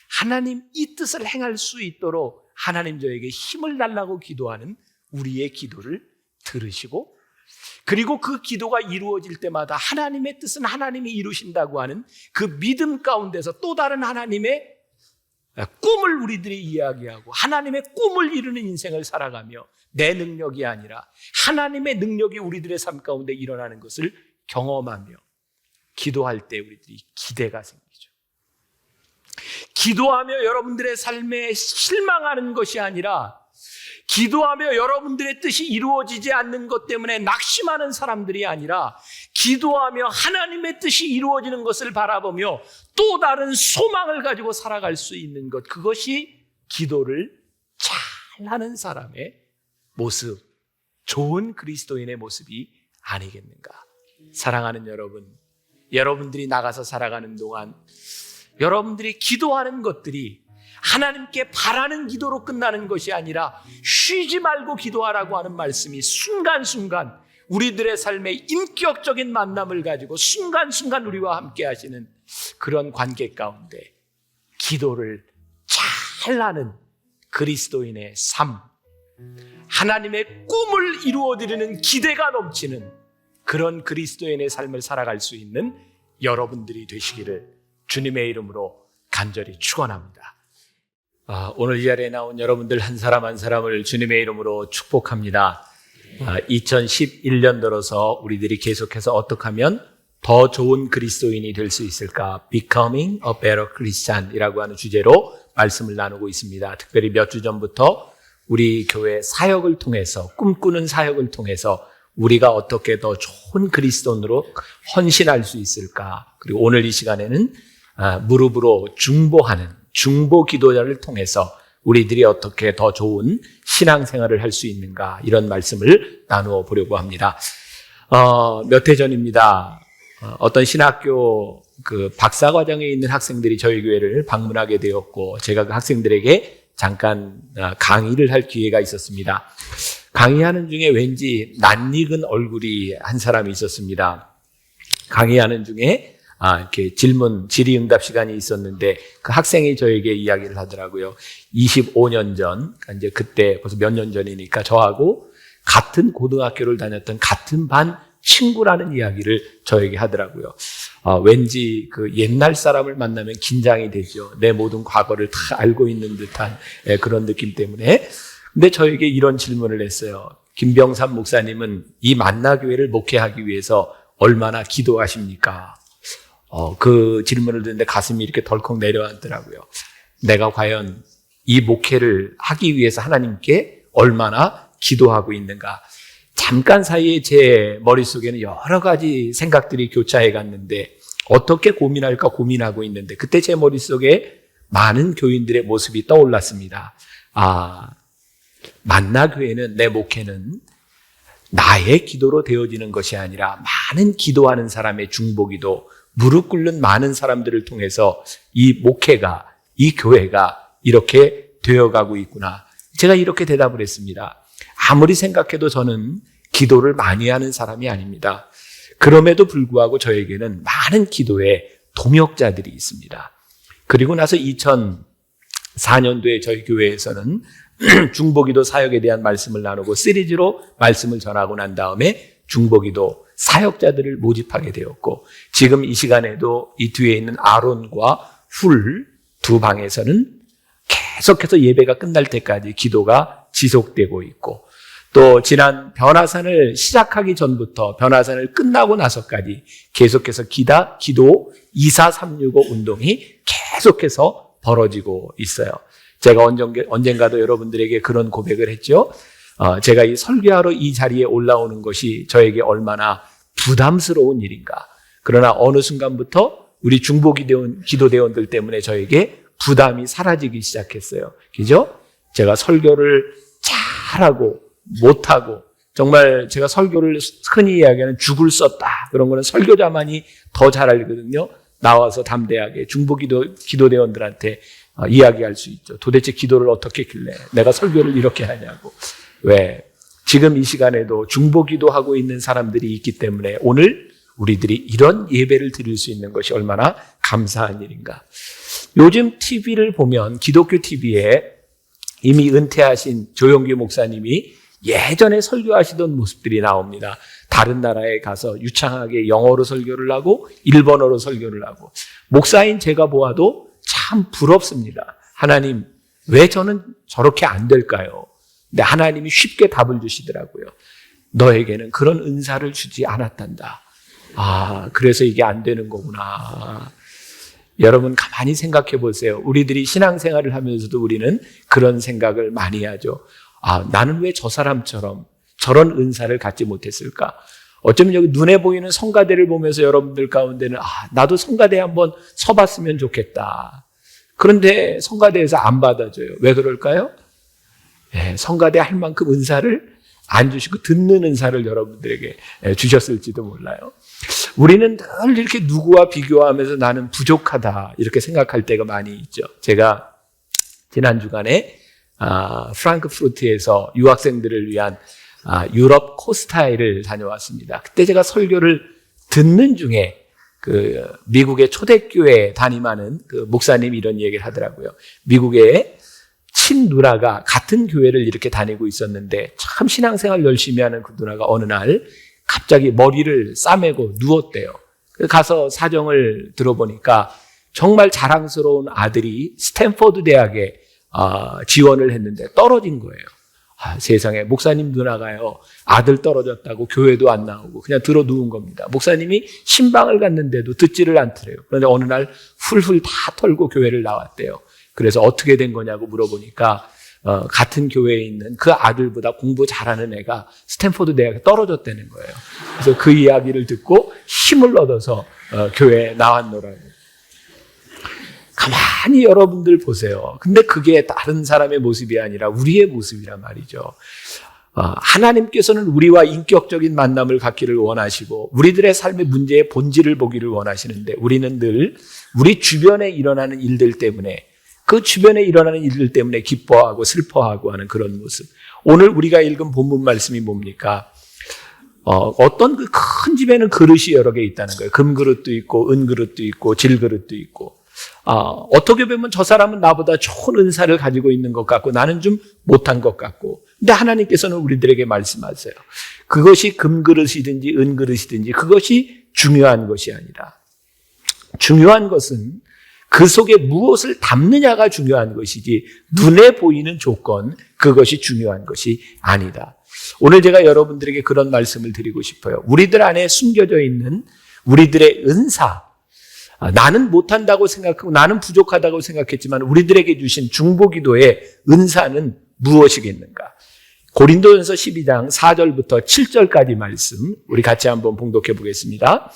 하나님 이 뜻을 행할 수 있도록 하나님 저에게 힘을 달라고 기도하는 우리의 기도를 들으시고 그리고 그 기도가 이루어질 때마다 하나님의 뜻은 하나님이 이루신다고 하는 그 믿음 가운데서 또 다른 하나님의 꿈을 우리들이 이야기하고 하나님의 꿈을 이루는 인생을 살아가며 내 능력이 아니라 하나님의 능력이 우리들의 삶 가운데 일어나는 것을 경험하며 기도할 때 우리들이 기대가 생기죠. 기도하며 여러분들의 삶에 실망하는 것이 아니라 기도하며 여러분들의 뜻이 이루어지지 않는 것 때문에 낙심하는 사람들이 아니라 기도하며 하나님의 뜻이 이루어지는 것을 바라보며 또 다른 소망을 가지고 살아갈 수 있는 것, 그것이 기도를 잘하는 사람의 모습, 좋은 그리스도인의 모습이 아니겠는가. 사랑하는 여러분, 여러분들이 나가서 살아가는 동안 여러분들이 기도하는 것들이 하나님께 바라는 기도로 끝나는 것이 아니라 쉬지 말고 기도하라고 하는 말씀이 순간순간 우리들의 삶에 인격적인 만남을 가지고 순간순간 우리와 함께 하시는 그런 관계 가운데 기도를 잘하는 그리스도인의 삶, 하나님의 꿈을 이루어드리는 기대가 넘치는 그런 그리스도인의 삶을 살아갈 수 있는 여러분들이 되시기를 주님의 이름으로 간절히 축원합니다. 오늘 이 자리에 나온 여러분들 한 사람 한 사람을 주님의 이름으로 축복합니다. 2011년 들어서 우리들이 계속해서 어떻게 하면 더 좋은 그리스도인이 될 수 있을까? Becoming a better Christian 이라고 하는 주제로 말씀을 나누고 있습니다. 특별히 몇 주 전부터 우리 교회 사역을 통해서, 꿈꾸는 사역을 통해서 우리가 어떻게 더 좋은 그리스도인으로 헌신할 수 있을까? 그리고 오늘 이 시간에는 무릎으로 중보하는 중보 기도자를 통해서 우리들이 어떻게 더 좋은 신앙생활을 할 수 있는가, 이런 말씀을 나누어 보려고 합니다. 몇 해 전입니다. 어떤 신학교 그 박사과정에 있는 학생들이 저희 교회를 방문하게 되었고, 제가 그 학생들에게 잠깐 강의를 할 기회가 있었습니다. 강의하는 중에 왠지 낯익은 얼굴이 한 사람이 있었습니다. 강의하는 중에 이렇게 질의응답 시간이 있었는데 그 학생이 저에게 이야기를 하더라고요. 25년 전, 이제 그때 벌써 몇 년 전이니까 저하고 같은 고등학교를 다녔던 같은 반 친구라는 이야기를 저에게 하더라고요. 왠지 그 옛날 사람을 만나면 긴장이 되죠. 내 모든 과거를 다 알고 있는 듯한 그런 느낌 때문에. 근데 저에게 이런 질문을 했어요. 김병삼 목사님은 이 만나교회를 목회하기 위해서 얼마나 기도하십니까? 그 질문을 듣는데 가슴이 이렇게 덜컥 내려앉더라고요. 내가 과연 이 목회를 하기 위해서 하나님께 얼마나 기도하고 있는가. 잠깐 사이에 제 머릿속에는 여러 가지 생각들이 교차해 갔는데 어떻게 고민할까 고민하고 있는데 그때 제 머릿속에 많은 교인들의 모습이 떠올랐습니다. 만나교회는, 내 목회는 나의 기도로 되어지는 것이 아니라 많은 기도하는 사람의 중보기도, 무릎 꿇는 많은 사람들을 통해서 이 목회가, 이 교회가 이렇게 되어가고 있구나. 제가 이렇게 대답을 했습니다. 아무리 생각해도 저는 기도를 많이 하는 사람이 아닙니다. 그럼에도 불구하고 저에게는 많은 기도의 동역자들이 있습니다. 그리고 나서 2004년도에 저희 교회에서는 중보기도 사역에 대한 말씀을 나누고 시리즈로 말씀을 전하고 난 다음에 중보기도 사역자들을 모집하게 되었고, 지금 이 시간에도 이 뒤에 있는 아론과 훌 두 방에서는 계속해서 예배가 끝날 때까지 기도가 지속되고 있고, 또 지난 변화산을 시작하기 전부터 변화산을 끝나고 나서까지 계속해서 기도 24365 운동이 계속해서 벌어지고 있어요. 제가 언젠가도 여러분들에게 그런 고백을 했죠. 제가 이 설교하러 이 자리에 올라오는 것이 저에게 얼마나 부담스러운 일인가. 그러나 어느 순간부터 우리 기도대원들 때문에 저에게 부담이 사라지기 시작했어요. 그죠? 제가 설교를 잘하고 못하고, 정말 제가 설교를 흔히 이야기하는 죽을 썼다, 그런 거는 설교자만이 더 잘 알거든요. 나와서 담대하게 기도대원들한테 이야기할 수 있죠. 도대체 기도를 어떻게 했길래 내가 설교를 이렇게 하냐고. 왜? 지금 이 시간에도 중보기도하고 있는 사람들이 있기 때문에 오늘 우리들이 이런 예배를 드릴 수 있는 것이 얼마나 감사한 일인가. 요즘 TV를 보면, 기독교 TV에 이미 은퇴하신 조용규 목사님이 예전에 설교하시던 모습들이 나옵니다. 다른 나라에 가서 유창하게 영어로 설교를 하고 일본어로 설교를 하고, 목사인 제가 보아도 참 부럽습니다. 하나님, 왜 저는 저렇게 안 될까요? 근데 하나님이 쉽게 답을 주시더라고요. 너에게는 그런 은사를 주지 않았단다. 그래서 이게 안 되는 거구나. 여러분 가만히 생각해 보세요. 우리들이 신앙생활을 하면서도 우리는 그런 생각을 많이 하죠. 나는 왜 저 사람처럼 저런 은사를 갖지 못했을까? 어쩌면 여기 눈에 보이는 성가대를 보면서 여러분들 가운데는 나도 성가대에 한번 서봤으면 좋겠다. 그런데 성가대에서 안 받아줘요. 왜 그럴까요? 성가대 할 만큼 은사를 안 주시고 듣는 은사를 여러분들에게 주셨을지도 몰라요. 우리는 늘 이렇게 누구와 비교하면서 나는 부족하다 이렇게 생각할 때가 많이 있죠. 제가 지난 주간에 프랑크푸르트에서 유학생들을 위한 유럽 코스타일을 다녀왔습니다. 그때 제가 설교를 듣는 중에 그 미국의 초대교회 담임하는 그 목사님이 이런 얘기를 하더라고요. 미국의 친누나가 같은 교회를 이렇게 다니고 있었는데 참 신앙생활 열심히 하는 그 누나가 어느 날 갑자기 머리를 싸매고 누웠대요. 가서 사정을 들어보니까 정말 자랑스러운 아들이 스탠퍼드 대학에 지원을 했는데 떨어진 거예요. 세상에, 목사님 누나가요, 아들 떨어졌다고 교회도 안 나오고 그냥 들어 누운 겁니다. 목사님이 신방을 갔는데도 듣지를 않더래요. 그런데 어느 날 훌훌 다 털고 교회를 나왔대요. 그래서 어떻게 된 거냐고 물어보니까 같은 교회에 있는 그 아들보다 공부 잘하는 애가 스탠포드 대학에 떨어졌다는 거예요. 그래서 그 이야기를 듣고 힘을 얻어서 교회에 나왔노라고. 가만히 여러분들 보세요. 근데 그게 다른 사람의 모습이 아니라 우리의 모습이란 말이죠. 하나님께서는 우리와 인격적인 만남을 갖기를 원하시고 우리들의 삶의 문제의 본질을 보기를 원하시는데, 우리는 늘 우리 주변에 일어나는 일들 때문에, 그 주변에 일어나는 일들 때문에 기뻐하고 슬퍼하고 하는 그런 모습. 오늘 우리가 읽은 본문 말씀이 뭡니까? 어떤 그 큰 집에는 그릇이 여러 개 있다는 거예요. 금그릇도 있고 은그릇도 있고 질그릇도 있고. 어떻게 보면 저 사람은 나보다 좋은 은사를 가지고 있는 것 같고 나는 좀 못한 것 같고, 근데 하나님께서는 우리들에게 말씀하세요. 그것이 금그릇이든지 은그릇이든지 그것이 중요한 것이 아니라, 중요한 것은 그 속에 무엇을 담느냐가 중요한 것이지 눈에 보이는 조건, 그것이 중요한 것이 아니다. 오늘 제가 여러분들에게 그런 말씀을 드리고 싶어요. 우리들 안에 숨겨져 있는 우리들의 은사, 나는 못한다고 생각하고 나는 부족하다고 생각했지만 우리들에게 주신 중보기도의 은사는 무엇이겠는가? 고린도전서 12장 4절부터 7절까지 말씀 우리 같이 한번 봉독해 보겠습니다.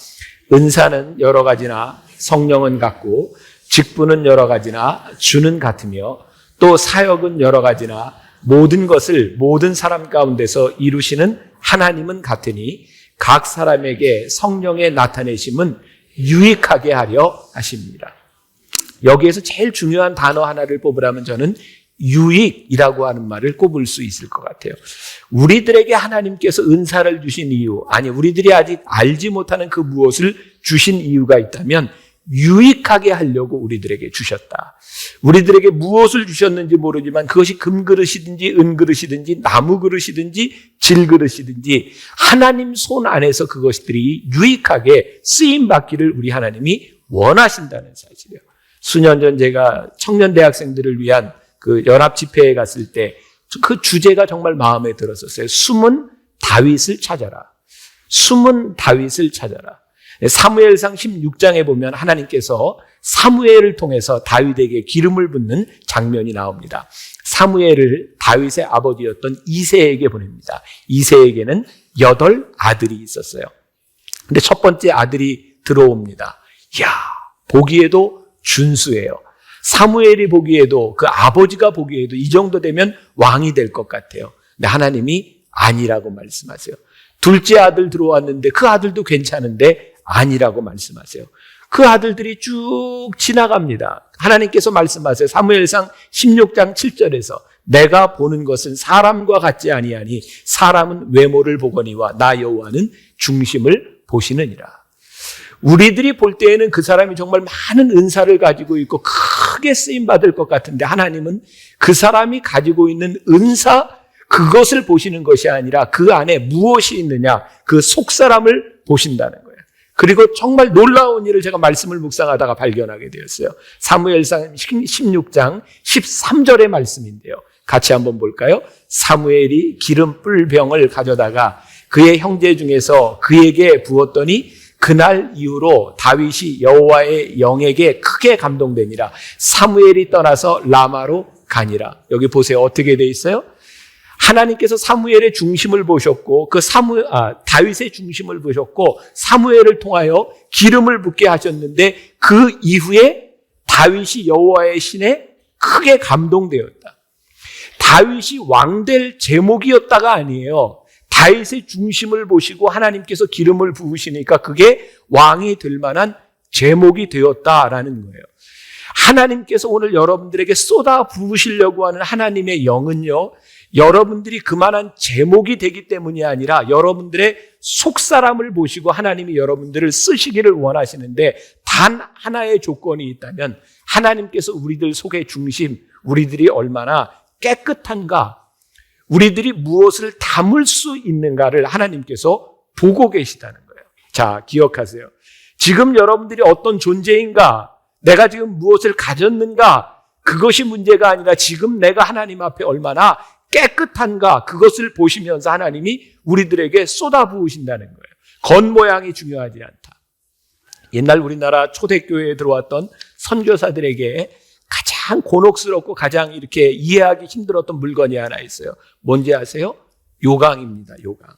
은사는 여러 가지나 성령은 같고 직분은 여러 가지나 주는 같으며 또 사역은 여러 가지나 모든 것을 모든 사람 가운데서 이루시는 하나님은 같으니 각 사람에게 성령의 나타내심은 유익하게 하려 하십니다. 여기에서 제일 중요한 단어 하나를 뽑으라면 저는 유익이라고 하는 말을 꼽을 수 있을 것 같아요. 우리들에게 하나님께서 은사를 주신 이유, 아니 우리들이 아직 알지 못하는 그 무엇을 주신 이유가 있다면 유익하게 하려고 우리들에게 주셨다. 우리들에게 무엇을 주셨는지 모르지만 그것이 금그릇이든지 은그릇이든지 나무그릇이든지 질그릇이든지 하나님 손 안에서 그것들이 유익하게 쓰임받기를 우리 하나님이 원하신다는 사실이에요. 수년 전 제가 청년 대학생들을 위한 그 연합 집회에 갔을 때 그 주제가 정말 마음에 들었었어요. 숨은 다윗을 찾아라. 숨은 다윗을 찾아라. 사무엘상 16장에 보면 하나님께서 사무엘을 통해서 다윗에게 기름을 붓는 장면이 나옵니다. 사무엘을 다윗의 아버지였던 이새에게 보냅니다. 이새에게는 8 아들이 있었어요. 근데 첫 번째 아들이 들어옵니다. 이야, 보기에도 준수해요. 사무엘이 보기에도 그 아버지가 보기에도 이 정도 되면 왕이 될 것 같아요. 근데 하나님이 아니라고 말씀하세요. 둘째 아들 들어왔는데 그 아들도 괜찮은데 아니라고 말씀하세요. 그 아들들이 쭉 지나갑니다. 하나님께서 말씀하세요. 사무엘상 16장 7절에서 내가 보는 것은 사람과 같지 아니하니 사람은 외모를 보거니와 나 여호와는 중심을 보시느니라. 우리들이 볼 때에는 그 사람이 정말 많은 은사를 가지고 있고 크게 쓰임받을 것 같은데 하나님은 그 사람이 가지고 있는 은사 그것을 보시는 것이 아니라 그 안에 무엇이 있느냐 그 속사람을 보신다는 거예요. 그리고 정말 놀라운 일을 제가 말씀을 묵상하다가 발견하게 되었어요. 사무엘상 16장 13절의 말씀인데요. 같이 한번 볼까요? 사무엘이 기름 뿔병을 가져다가 그의 형제 중에서 그에게 부었더니 그날 이후로 다윗이 여호와의 영에게 크게 감동되니라. 사무엘이 떠나서 라마로 가니라. 여기 보세요. 어떻게 돼 있어요? 하나님께서 사무엘의 중심을 보셨고 다윗의 중심을 보셨고 사무엘을 통하여 기름을 붓게 하셨는데 그 이후에 다윗이 여호와의 신에 크게 감동되었다. 다윗이 왕될 제목이었다가 아니에요. 다윗의 중심을 보시고 하나님께서 기름을 부으시니까 그게 왕이 될 만한 제목이 되었다라는 거예요. 하나님께서 오늘 여러분들에게 쏟아 부으시려고 하는 하나님의 영은요, 여러분들이 그만한 제목이 되기 때문이 아니라 여러분들의 속사람을 보시고 하나님이 여러분들을 쓰시기를 원하시는데 단 하나의 조건이 있다면 하나님께서 우리들 속의 중심, 우리들이 얼마나 깨끗한가, 우리들이 무엇을 담을 수 있는가를 하나님께서 보고 계시다는 거예요. 자, 기억하세요. 지금 여러분들이 어떤 존재인가, 내가 지금 무엇을 가졌는가, 그것이 문제가 아니라 지금 내가 하나님 앞에 얼마나 깨끗한가, 그것을 보시면서 하나님이 우리들에게 쏟아부으신다는 거예요. 겉모양이 중요하지 않다. 옛날 우리나라 초대교회에 들어왔던 선교사들에게 가장 곤혹스럽고 가장 이렇게 이해하기 힘들었던 물건이 하나 있어요. 뭔지 아세요? 요강입니다. 요강.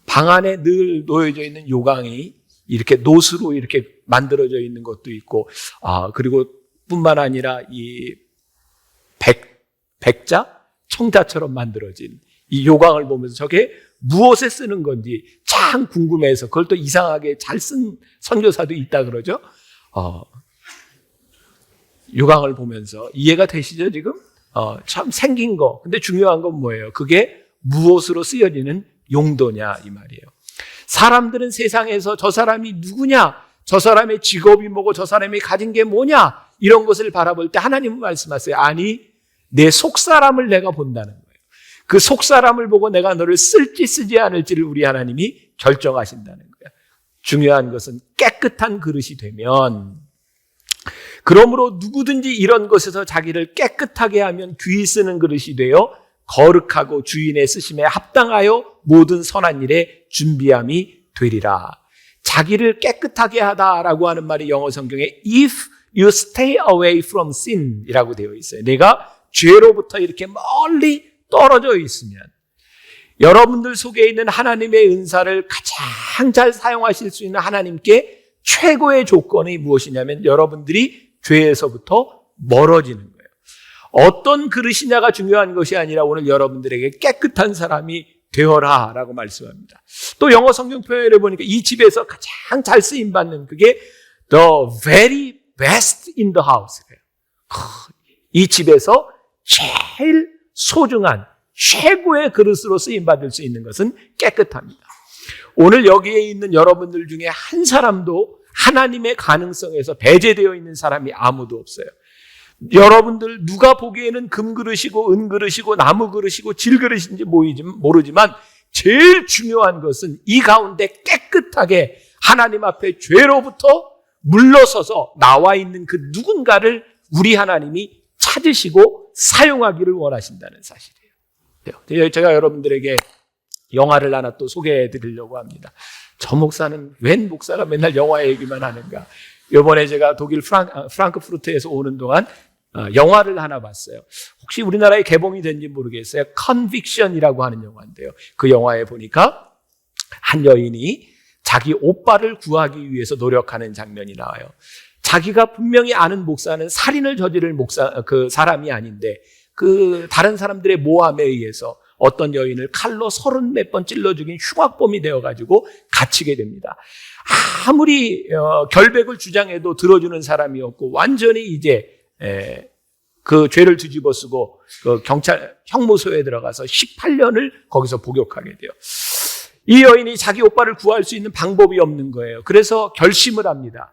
방 안에 늘 놓여져 있는 요강이 이렇게 노수로 이렇게 만들어져 있는 것도 있고, 그리고 뿐만 아니라 이 백자? 청자처럼 만들어진 이 요강을 보면서 저게 무엇에 쓰는 건지 참 궁금해서 그걸 또 이상하게 잘 쓴 선교사도 있다 그러죠. 요강을 보면서 이해가 되시죠 지금? 참 생긴 거. 근데 중요한 건 뭐예요? 그게 무엇으로 쓰여지는 용도냐 이 말이에요. 사람들은 세상에서 저 사람이 누구냐, 저 사람의 직업이 뭐고 저 사람이 가진 게 뭐냐 이런 것을 바라볼 때 하나님은 말씀하세요. 아니, 내 속사람을 내가 본다는 거예요. 그 속사람을 보고 내가 너를 쓸지 쓰지 않을지를 우리 하나님이 결정하신다는 거예요. 중요한 것은 깨끗한 그릇이 되면, 그러므로 누구든지 이런 것에서 자기를 깨끗하게 하면 귀히 쓰는 그릇이 되어 거룩하고 주인의 쓰심에 합당하여 모든 선한 일에 준비함이 되리라. 자기를 깨끗하게 하다라고 하는 말이 영어 성경에 if you stay away from sin 이라고 되어 있어요. 내가 죄로부터 이렇게 멀리 떨어져 있으면, 여러분들 속에 있는 하나님의 은사를 가장 잘 사용하실 수 있는 하나님께 최고의 조건이 무엇이냐면 여러분들이 죄에서부터 멀어지는 거예요. 어떤 그릇이냐가 중요한 것이 아니라 오늘 여러분들에게 깨끗한 사람이 되어라 라고 말씀합니다. 또 영어 성경 표현을 보니까 이 집에서 가장 잘 쓰임받는 그게 the very best in the house. 이 집에서 제일 소중한 최고의 그릇으로 쓰임받을 수 있는 것은 깨끗합니다. 오늘 여기에 있는 여러분들 중에 한 사람도 하나님의 가능성에서 배제되어 있는 사람이 아무도 없어요. 여러분들 누가 보기에는 금그릇이고 은그릇이고 나무그릇이고 질그릇인지 모르지만 제일 중요한 것은 이 가운데 깨끗하게 하나님 앞에 죄로부터 물러서서 나와 있는 그 누군가를 우리 하나님이 찾으시고 사용하기를 원하신다는 사실이에요. 제가 여러분들에게 영화를 하나 또 소개해 드리려고 합니다. 저 목사는 웬 목사가 맨날 영화 얘기만 하는가. 이번에 제가 독일 프랑크푸르트에서 오는 동안 영화를 하나 봤어요. 혹시 우리나라에 개봉이 된지 모르겠어요. 컨빅션이라고 하는 영화인데요. 그 영화에 보니까 한 여인이 자기 오빠를 구하기 위해서 노력하는 장면이 나와요. 자기가 분명히 아는 목사는 살인을 저지를 그 사람이 아닌데 그 다른 사람들의 모함에 의해서 어떤 여인을 칼로 30몇 번 찔러 죽인 흉악범이 되어가지고 갇히게 됩니다. 아무리 결백을 주장해도 들어주는 사람이 없고 완전히 이제 그 죄를 뒤집어 쓰고 그 경찰 형무소에 들어가서 18년을 거기서 복역하게 돼요. 이 여인이 자기 오빠를 구할 수 있는 방법이 없는 거예요. 그래서 결심을 합니다.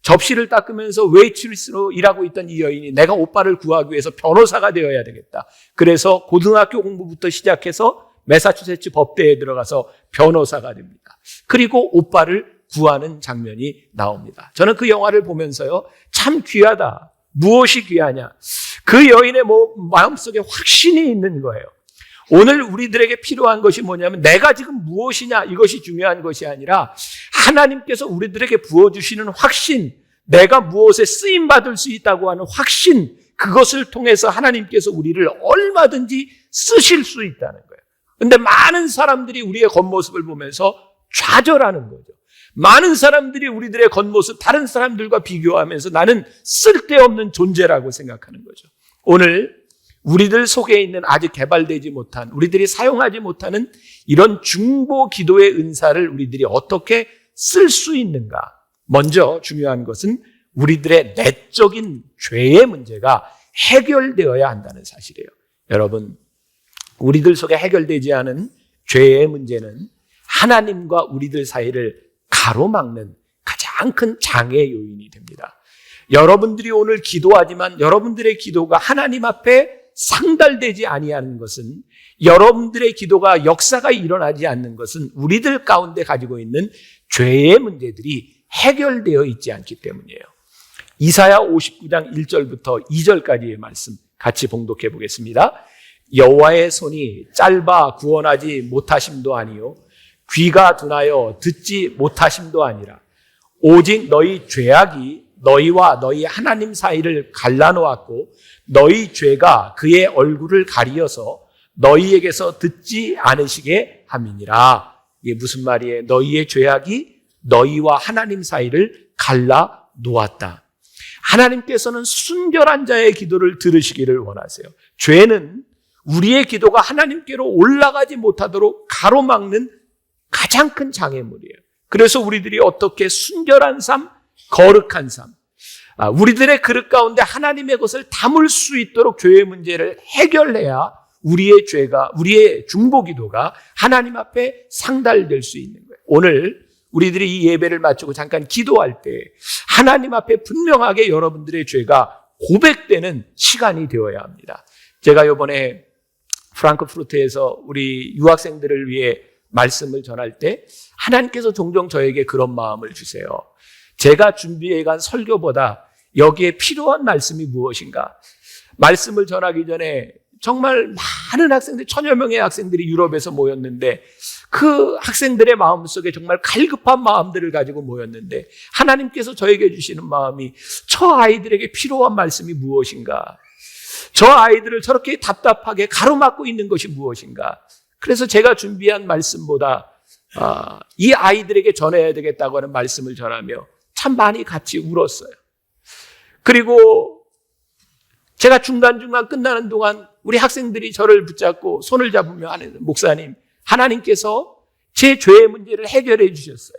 접시를 닦으면서 웨이트리스로 일하고 있던 이 여인이 내가 오빠를 구하기 위해서 변호사가 되어야 되겠다. 그래서 고등학교 공부부터 시작해서 매사추세츠 법대에 들어가서 변호사가 됩니다. 그리고 오빠를 구하는 장면이 나옵니다. 저는 그 영화를 보면서요, 참 귀하다. 무엇이 귀하냐? 그 여인의 마음속에 확신이 있는 거예요. 오늘 우리들에게 필요한 것이 뭐냐면 내가 지금 무엇이냐 이것이 중요한 것이 아니라 하나님께서 우리들에게 부어주시는 확신, 내가 무엇에 쓰임받을 수 있다고 하는 확신, 그것을 통해서 하나님께서 우리를 얼마든지 쓰실 수 있다는 거예요. 그런데 많은 사람들이 우리의 겉모습을 보면서 좌절하는 거죠. 많은 사람들이 우리들의 겉모습 다른 사람들과 비교하면서 나는 쓸데없는 존재라고 생각하는 거죠. 오늘 우리들 속에 있는 아직 개발되지 못한, 우리들이 사용하지 못하는 이런 중보 기도의 은사를 우리들이 어떻게 쓸 수 있는가? 먼저 중요한 것은 우리들의 내적인 죄의 문제가 해결되어야 한다는 사실이에요. 여러분, 우리들 속에 해결되지 않은 죄의 문제는 하나님과 우리들 사이를 가로막는 가장 큰 장애 요인이 됩니다. 여러분들이 오늘 기도하지만 여러분들의 기도가 하나님 앞에 상달되지 아니하는 것은, 여러분들의 기도가 역사가 일어나지 않는 것은 우리들 가운데 가지고 있는 죄의 문제들이 해결되어 있지 않기 때문이에요. 이사야 59장 1절부터 2절까지의 말씀 같이 봉독해 보겠습니다. 여호와의 손이 짧아 구원하지 못하심도 아니요 귀가 둔하여 듣지 못하심도 아니라 오직 너희 죄악이 너희와 너희 하나님 사이를 갈라놓았고 너희 죄가 그의 얼굴을 가리어서 너희에게서 듣지 않으시게 함이니라. 이게 무슨 말이에요? 너희의 죄악이 너희와 하나님 사이를 갈라놓았다. 하나님께서는 순결한 자의 기도를 들으시기를 원하세요. 죄는 우리의 기도가 하나님께로 올라가지 못하도록 가로막는 가장 큰 장애물이에요. 그래서 우리들이 어떻게 순결한 삶, 거룩한 삶, 우리들의 그릇 가운데 하나님의 것을 담을 수 있도록 죄의 문제를 해결해야 우리의 죄가, 우리의 중보기도가 하나님 앞에 상달될 수 있는 거예요. 오늘 우리들이 이 예배를 마치고 잠깐 기도할 때 하나님 앞에 분명하게 여러분들의 죄가 고백되는 시간이 되어야 합니다. 제가 이번에 프랑크푸르트에서 우리 유학생들을 위해 말씀을 전할 때 하나님께서 종종 저에게 그런 마음을 주세요. 제가 준비해간 설교보다 여기에 필요한 말씀이 무엇인가? 말씀을 전하기 전에 정말 많은 학생들, 1000여 명의 학생들이 유럽에서 모였는데 그 학생들의 마음속에 정말 갈급한 마음들을 가지고 모였는데 하나님께서 저에게 주시는 마음이 저 아이들에게 필요한 말씀이 무엇인가? 저 아이들을 저렇게 답답하게 가로막고 있는 것이 무엇인가? 그래서 제가 준비한 말씀보다 이 아이들에게 전해야 되겠다고 하는 말씀을 전하며 참 많이 같이 울었어요. 그리고 제가 중간중간 끝나는 동안 우리 학생들이 저를 붙잡고 손을 잡으며 하는, 목사님, 하나님께서 제 죄의 문제를 해결해 주셨어요.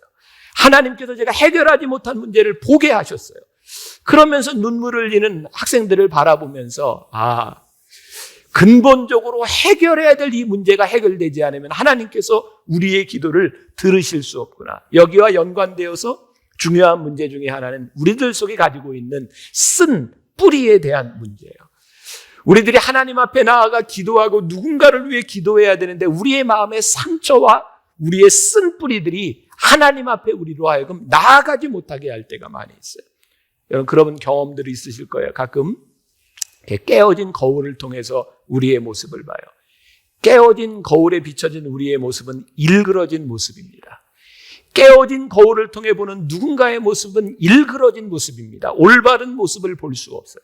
하나님께서 제가 해결하지 못한 문제를 보게 하셨어요. 그러면서 눈물을 흘리는 학생들을 바라보면서 근본적으로 해결해야 될 이 문제가 해결되지 않으면 하나님께서 우리의 기도를 들으실 수 없구나. 여기와 연관되어서 중요한 문제 중에 하나는 우리들 속에 가지고 있는 쓴 뿌리에 대한 문제예요. 우리들이 하나님 앞에 나아가 기도하고 누군가를 위해 기도해야 되는데 우리의 마음의 상처와 우리의 쓴 뿌리들이 하나님 앞에 우리로 하여금 나아가지 못하게 할 때가 많이 있어요. 여러분 그런 경험들이 있으실 거예요. 가끔 깨어진 거울을 통해서 우리의 모습을 봐요. 깨어진 거울에 비춰진 우리의 모습은 일그러진 모습입니다. 깨어진 거울을 통해 보는 누군가의 모습은 일그러진 모습입니다. 올바른 모습을 볼 수 없어요.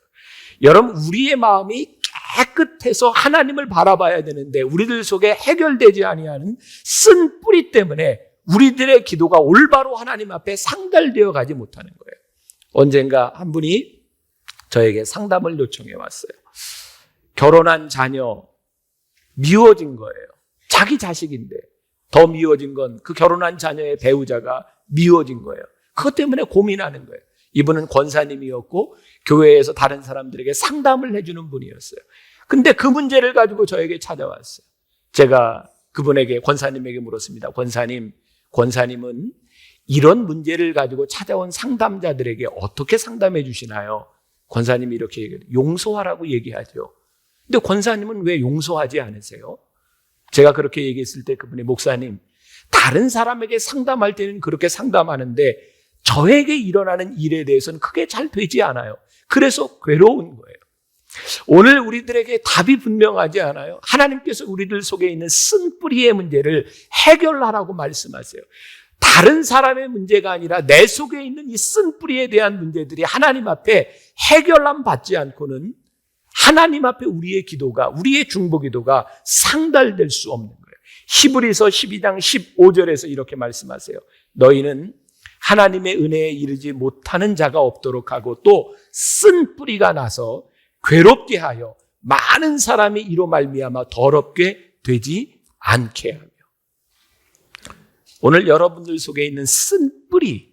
여러분 우리의 마음이 깨끗해서 하나님을 바라봐야 되는데 우리들 속에 해결되지 아니하는 쓴 뿌리 때문에 우리들의 기도가 올바로 하나님 앞에 상달되어 가지 못하는 거예요. 언젠가 한 분이 저에게 상담을 요청해 왔어요. 결혼한 자녀 미워진 거예요. 자기 자식인데 더 미워진 건 그 결혼한 자녀의 배우자가 미워진 거예요. 그것 때문에 고민하는 거예요. 이분은 권사님이었고 교회에서 다른 사람들에게 상담을 해주는 분이었어요. 근데 그 문제를 가지고 저에게 찾아왔어요. 제가 그분에게 권사님에게 물었습니다. 권사님은 이런 문제를 가지고 찾아온 상담자들에게 어떻게 상담해 주시나요? 권사님이 이렇게 얘기해요. 용서하라고 얘기하죠. 근데 권사님은 왜 용서하지 않으세요? 제가 그렇게 얘기했을 때 그분이 목사님, 다른 사람에게 상담할 때는 그렇게 상담하는데 저에게 일어나는 일에 대해서는 크게 잘 되지 않아요. 그래서 괴로운 거예요. 오늘 우리들에게 답이 분명하지 않아요? 하나님께서 우리들 속에 있는 쓴 뿌리의 문제를 해결하라고 말씀하세요. 다른 사람의 문제가 아니라 내 속에 있는 이 쓴 뿌리에 대한 문제들이 하나님 앞에 해결함 받지 않고는 하나님 앞에 우리의 기도가, 우리의 중보기도가 상달될 수 없는 거예요. 히브리서 12장 15절에서 이렇게 말씀하세요. 너희는 하나님의 은혜에 이르지 못하는 자가 없도록 하고 또 쓴 뿌리가 나서 괴롭게 하여 많은 사람이 이로 말미암아 더럽게 되지 않게 하며. 오늘 여러분들 속에 있는 쓴 뿌리,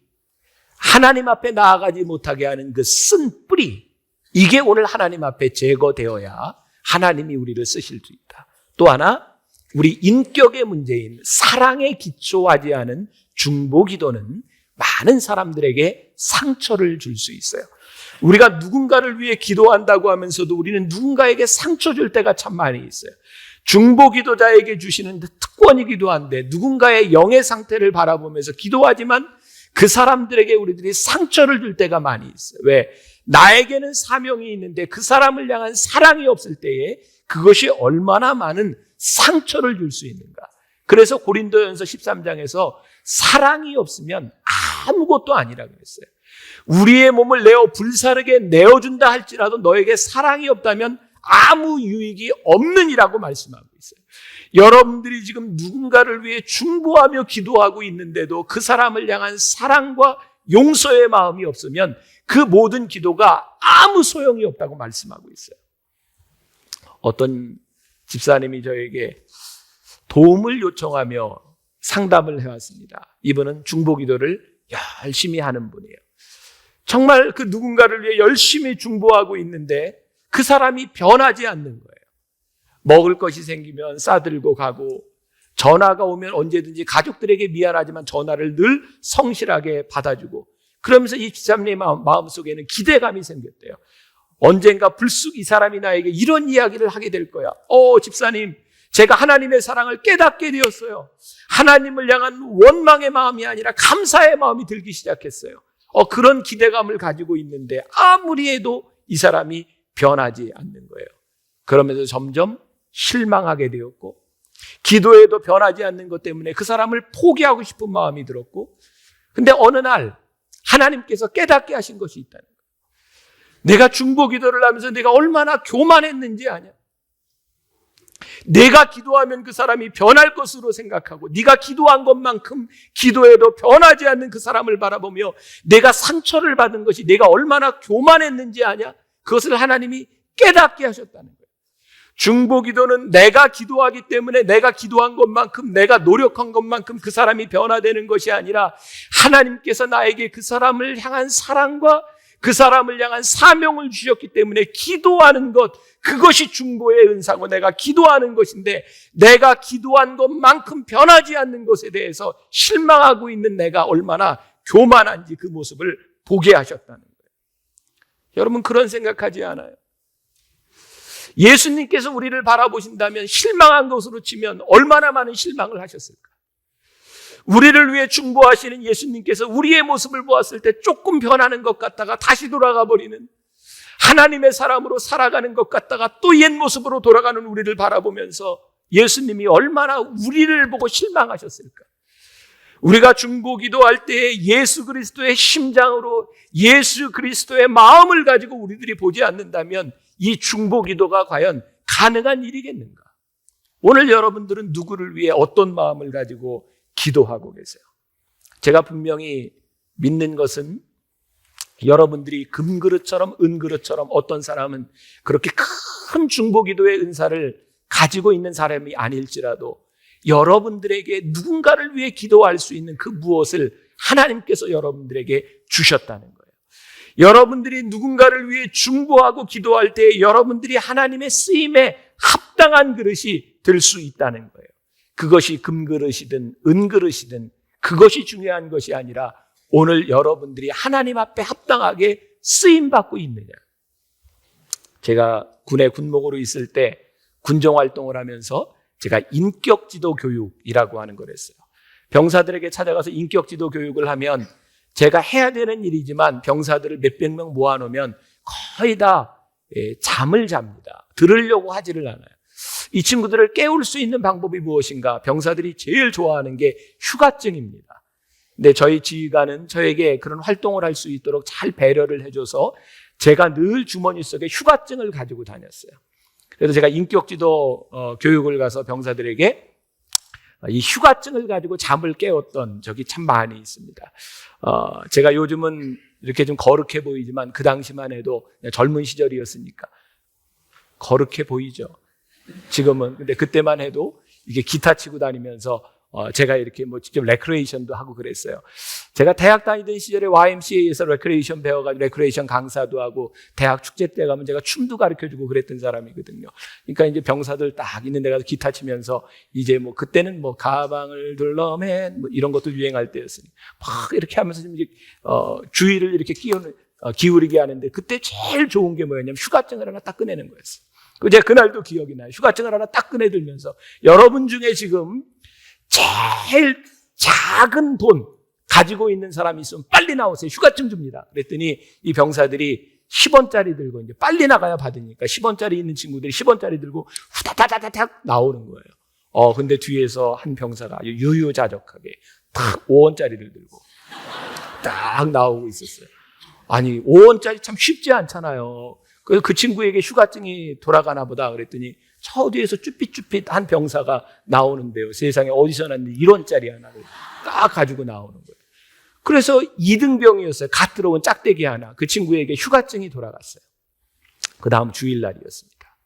하나님 앞에 나아가지 못하게 하는 그 쓴 뿌리, 이게 오늘 하나님 앞에 제거되어야 하나님이 우리를 쓰실 수 있다. 또 하나, 우리 인격의 문제인 사랑에 기초하지 않은 중보기도는 많은 사람들에게 상처를 줄 수 있어요. 우리가 누군가를 위해 기도한다고 하면서도 우리는 누군가에게 상처 줄 때가 참 많이 있어요. 중보기도자에게 주시는 특권이기도 한데 누군가의 영의 상태를 바라보면서 기도하지만 그 사람들에게 우리들이 상처를 줄 때가 많이 있어요. 왜? 나에게는 사명이 있는데 그 사람을 향한 사랑이 없을 때에 그것이 얼마나 많은 상처를 줄 수 있는가. 그래서 고린도전서 13장에서 사랑이 없으면 아무것도 아니라 그랬어요. 우리의 몸을 내어 불사르게 내어준다 할지라도 너에게 사랑이 없다면 아무 유익이 없느니라고 말씀하고 있어요. 여러분들이 지금 누군가를 위해 중보하며 기도하고 있는데도 그 사람을 향한 사랑과 용서의 마음이 없으면 그 모든 기도가 아무 소용이 없다고 말씀하고 있어요. 어떤 집사님이 저에게 도움을 요청하며 상담을 해왔습니다. 이분은 중보기도를 열심히 하는 분이에요. 정말 그 누군가를 위해 열심히 중보하고 있는데 그 사람이 변하지 않는 거예요. 먹을 것이 생기면 싸들고 가고 전화가 오면 언제든지 가족들에게 미안하지만 전화를 늘 성실하게 받아주고 그러면서 이 집사님의 마음속에는 기대감이 생겼대요. 언젠가 불쑥 이 사람이 나에게 이런 이야기를 하게 될 거야. 집사님, 제가 하나님의 사랑을 깨닫게 되었어요. 하나님을 향한 원망의 마음이 아니라 감사의 마음이 들기 시작했어요. 그런 기대감을 가지고 있는데 아무리 해도 이 사람이 변하지 않는 거예요. 그러면서 점점 실망하게 되었고 기도에도 변하지 않는 것 때문에 그 사람을 포기하고 싶은 마음이 들었고 근데 어느 날 하나님께서 깨닫게 하신 것이 있다는 거예요. 내가 중보기도를 하면서 내가 얼마나 교만했는지 아냐. 내가 기도하면 그 사람이 변할 것으로 생각하고 네가 기도한 것만큼 기도해도 변하지 않는 그 사람을 바라보며 내가 상처를 받은 것이 내가 얼마나 교만했는지 아냐. 그것을 하나님이 깨닫게 하셨다는 거예요. 중보기도는 내가 기도하기 때문에 내가 기도한 것만큼 내가 노력한 것만큼 그 사람이 변화되는 것이 아니라 하나님께서 나에게 그 사람을 향한 사랑과 그 사람을 향한 사명을 주셨기 때문에 기도하는 것, 그것이 중보의 은사고 내가 기도하는 것인데 내가 기도한 것만큼 변하지 않는 것에 대해서 실망하고 있는 내가 얼마나 교만한지 그 모습을 보게 하셨다는 거예요. 여러분, 그런 생각하지 않아요? 예수님께서 우리를 바라보신다면 실망한 것으로 치면 얼마나 많은 실망을 하셨을까? 우리를 위해 중보하시는 예수님께서 우리의 모습을 보았을 때 조금 변하는 것 같다가 다시 돌아가 버리는, 하나님의 사람으로 살아가는 것 같다가 또 옛 모습으로 돌아가는 우리를 바라보면서 예수님이 얼마나 우리를 보고 실망하셨을까? 우리가 중보기도할 때 예수 그리스도의 심장으로 예수 그리스도의 마음을 가지고 우리들이 보지 않는다면 이 중보기도가 과연 가능한 일이겠는가? 오늘 여러분들은 누구를 위해 어떤 마음을 가지고 기도하고 계세요? 제가 분명히 믿는 것은 여러분들이 금그릇처럼 은그릇처럼 어떤 사람은 그렇게 큰 중보기도의 은사를 가지고 있는 사람이 아닐지라도 여러분들에게 누군가를 위해 기도할 수 있는 그 무엇을 하나님께서 여러분들에게 주셨다는 거예요. 여러분들이 누군가를 위해 중보하고 기도할 때 여러분들이 하나님의 쓰임에 합당한 그릇이 될 수 있다는 거예요. 그것이 금그릇이든 은그릇이든 그것이 중요한 것이 아니라 오늘 여러분들이 하나님 앞에 합당하게 쓰임받고 있느냐. 제가 군에 군목으로 있을 때 군정활동을 하면서 제가 인격지도 교육이라고 하는 걸 했어요. 병사들에게 찾아가서 인격지도 교육을 하면 제가 해야 되는 일이지만 병사들을 몇백 명 모아놓으면 거의 다 잠을 잡니다. 들으려고 하지를 않아요. 이 친구들을 깨울 수 있는 방법이 무엇인가? 병사들이 제일 좋아하는 게 휴가증입니다. 근데 저희 지휘관은 저에게 그런 활동을 할 수 있도록 잘 배려를 해줘서 제가 늘 주머니 속에 휴가증을 가지고 다녔어요. 그래서 제가 인격지도 교육을 가서 병사들에게 이 휴가증을 가지고 잠을 깨웠던 적이 참 많이 있습니다. 제가 요즘은 이렇게 좀 거룩해 보이지만 그 당시만 해도 젊은 시절이었으니까 거룩해 보이죠. 지금은. 근데 그때만 해도 이게 기타 치고 다니면서 제가 이렇게 뭐 직접 레크레이션도 하고 그랬어요. 제가 대학 다니던 시절에 YMCA에서 레크레이션 배워가지고 레크레이션 강사도 하고 대학 축제 때 가면 제가 춤도 가르쳐주고 그랬던 사람이거든요. 그러니까 이제 병사들 딱 있는 데 가서 기타 치면서 이제 뭐 그때는 뭐 가방을 둘러맨 뭐 이런 것도 유행할 때였으니 막 이렇게 하면서 좀 이제 주의를 이렇게 기울이게 하는데 그때 제일 좋은 게 뭐였냐면 휴가증을 하나 딱 꺼내는 거였어요. 제가 그날도 기억이 나요. 휴가증을 하나 딱 꺼내들면서 여러분 중에 지금 제일 작은 돈 가지고 있는 사람이 있으면 빨리 나오세요. 휴가증 줍니다. 그랬더니 이 병사들이 10원짜리 들고 이제 빨리 나가야 받으니까 10원짜리 있는 친구들이 10원짜리 들고 후다다다닥 나오는 거예요. 근데 뒤에서 한 병사가 유유자적하게 딱 5원짜리를 들고 딱 나오고 있었어요. 아니 5원짜리 참 쉽지 않잖아요. 그래서 그 친구에게 휴가증이 돌아가나 보다 그랬더니 저 뒤에서 쭈삣쭈삣한 병사가 나오는데요. 세상에 어디서 났는데 1원짜리 하나를 딱 가지고 나오는 거예요. 그래서 2등병이었어요. 갓 들어온 짝대기 하나. 그 친구에게 휴가증이 돌아갔어요. 그 다음 주일날이었습니다.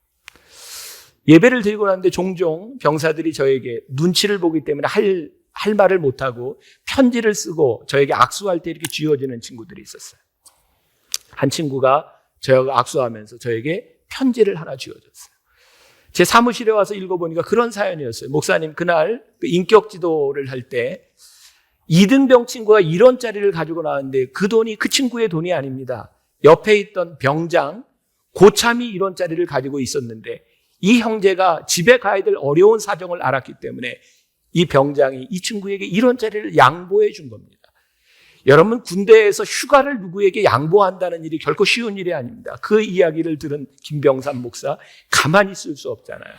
예배를 드리고 났는데 종종 병사들이 저에게 눈치를 보기 때문에 할 말을 못하고 편지를 쓰고 저에게 악수할 때 이렇게 쥐어주는 친구들이 있었어요. 한 친구가 저하고 악수하면서 저에게 편지를 하나 쥐어줬어요. 제 사무실에 와서 읽어보니까 그런 사연이었어요. 목사님, 그날 인격 지도를 할 때 2등병 친구가 1원짜리를 가지고 나왔는데 그 돈이 그 친구의 돈이 아닙니다. 옆에 있던 병장, 고참이 1원짜리를 가지고 있었는데 이 형제가 집에 가야 될 어려운 사정을 알았기 때문에 이 병장이 이 친구에게 1원짜리를 양보해 준 겁니다. 여러분, 군대에서 휴가를 누구에게 양보한다는 일이 결코 쉬운 일이 아닙니다. 그 이야기를 들은 김병삼 목사 가만히 있을 수 없잖아요.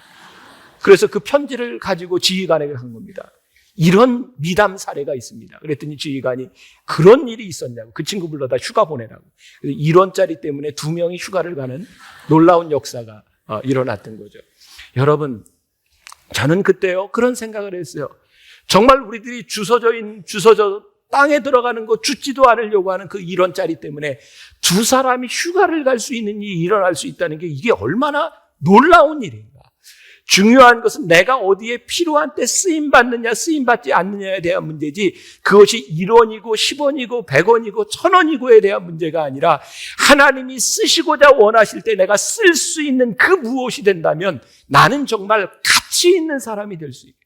그래서 그 편지를 가지고 지휘관에게 한 겁니다. 이런 미담 사례가 있습니다. 그랬더니 지휘관이 그런 일이 있었냐고, 그 친구 불러다 휴가 보내라고. 1원짜리 때문에 2명이 휴가를 가는 놀라운 역사가 일어났던 거죠. 여러분, 저는 그때요 그런 생각을 했어요. 정말 우리들이 주서져 땅에 들어가는 거 죽지도 않으려고 하는 그 1원짜리 때문에 두 사람이 휴가를 갈 수 있는 일이 일어날 수 있다는 게 이게 얼마나 놀라운 일인가. 중요한 것은 내가 어디에 필요한 때 쓰임받느냐 쓰임받지 않느냐에 대한 문제지 그것이 1원이고 10원이고 100원이고 1000원이고에 대한 문제가 아니라 하나님이 쓰시고자 원하실 때 내가 쓸 수 있는 그 무엇이 된다면 나는 정말 가치 있는 사람이 될 수 있겠다.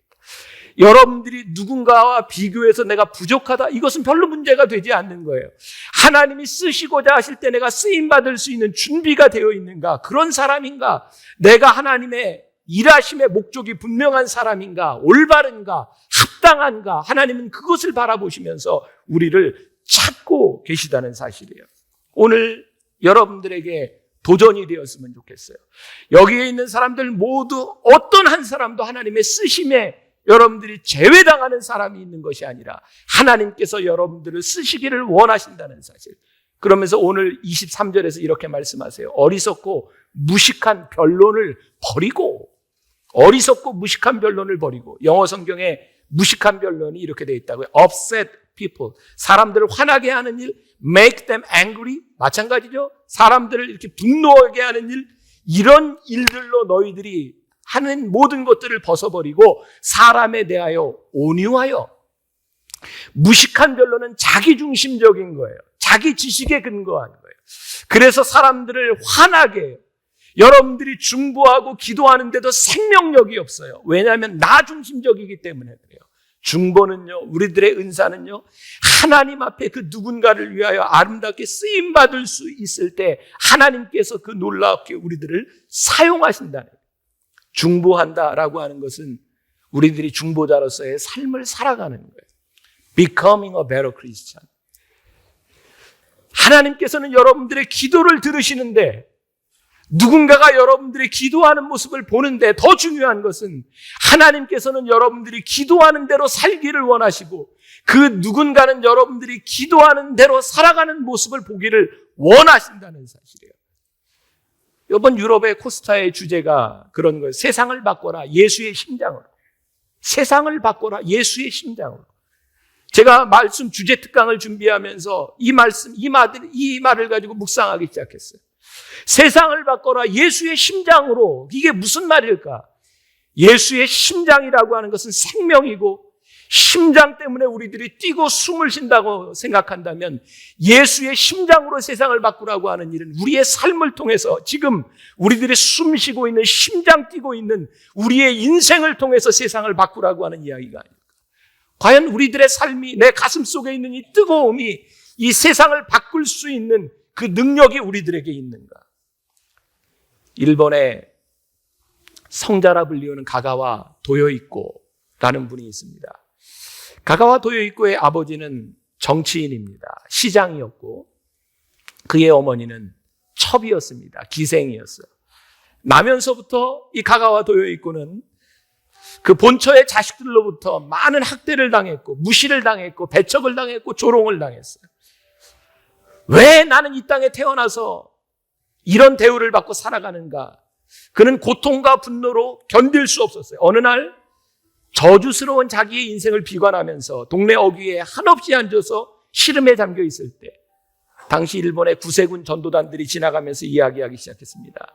여러분들이 누군가와 비교해서 내가 부족하다, 이것은 별로 문제가 되지 않는 거예요. 하나님이 쓰시고자 하실 때 내가 쓰임받을 수 있는 준비가 되어 있는가? 그런 사람인가? 내가 하나님의 일하심의 목적이 분명한 사람인가? 올바른가? 합당한가? 하나님은 그것을 바라보시면서 우리를 찾고 계시다는 사실이에요. 오늘 여러분들에게 도전이 되었으면 좋겠어요. 여기에 있는 사람들 모두 어떤 한 사람도 하나님의 쓰심에 여러분들이 제외당하는 사람이 있는 것이 아니라 하나님께서 여러분들을 쓰시기를 원하신다는 사실. 그러면서 오늘 23절에서 이렇게 말씀하세요. 어리석고 무식한 변론을 버리고, 어리석고 무식한 변론을 버리고, 영어 성경에 무식한 변론이 이렇게 되어 있다고요. upset people. 사람들을 화나게 하는 일, make them angry. 마찬가지죠. 사람들을 이렇게 분노하게 하는 일, 이런 일들로 너희들이 하는 모든 것들을 벗어버리고 사람에 대하여 온유하여. 무식한 변론은 자기중심적인 거예요. 자기 지식에 근거한 거예요. 그래서 사람들을 화나게 해요. 여러분들이 중보하고 기도하는데도 생명력이 없어요. 왜냐하면 나 중심적이기 때문에 그래요. 중보는요, 우리들의 은사는요, 하나님 앞에 그 누군가를 위하여 아름답게 쓰임받을 수 있을 때 하나님께서 그 놀랍게 우리들을 사용하신다는 거예요. 중보한다라고 하는 것은 우리들이 중보자로서의 삶을 살아가는 거예요. Becoming a better Christian. 하나님께서는 여러분들의 기도를 들으시는데, 누군가가 여러분들이 기도하는 모습을 보는데, 더 중요한 것은 하나님께서는 여러분들이 기도하는 대로 살기를 원하시고, 그 누군가는 여러분들이 기도하는 대로 살아가는 모습을 보기를 원하신다는 사실이에요. 이번 유럽의 코스타의 주제가 그런 거예요. 세상을 바꿔라, 예수의 심장으로. 세상을 바꿔라, 예수의 심장으로. 제가 말씀 주제 특강을 준비하면서 이 말을 가지고 묵상하기 시작했어요. 세상을 바꿔라, 예수의 심장으로. 이게 무슨 말일까? 예수의 심장이라고 하는 것은 생명이고, 심장 때문에 우리들이 뛰고 숨을 쉰다고 생각한다면 예수의 심장으로 세상을 바꾸라고 하는 일은 우리의 삶을 통해서, 지금 우리들이 숨 쉬고 있는, 심장 뛰고 있는 우리의 인생을 통해서 세상을 바꾸라고 하는 이야기가 아닐까. 과연 우리들의 삶이, 내 가슴 속에 있는 이 뜨거움이 이 세상을 바꿀 수 있는 그 능력이 우리들에게 있는가? 일본의 성자라 불리우는 가가와 도요이코라는 분이 있습니다. 가가와 도요이코의 아버지는 정치인입니다. 시장이었고, 그의 어머니는 첩이었습니다. 기생이었어요. 나면서부터 이 가가와 도요이코는 그 본처의 자식들로부터 많은 학대를 당했고, 무시를 당했고, 배척을 당했고, 조롱을 당했어요. 왜 나는 이 땅에 태어나서 이런 대우를 받고 살아가는가? 그는 고통과 분노로 견딜 수 없었어요. 어느 날 저주스러운 자기의 인생을 비관하면서 동네 어귀에 한없이 앉아서 시름에 잠겨 있을 때, 당시 일본의 구세군 전도단들이 지나가면서 이야기하기 시작했습니다.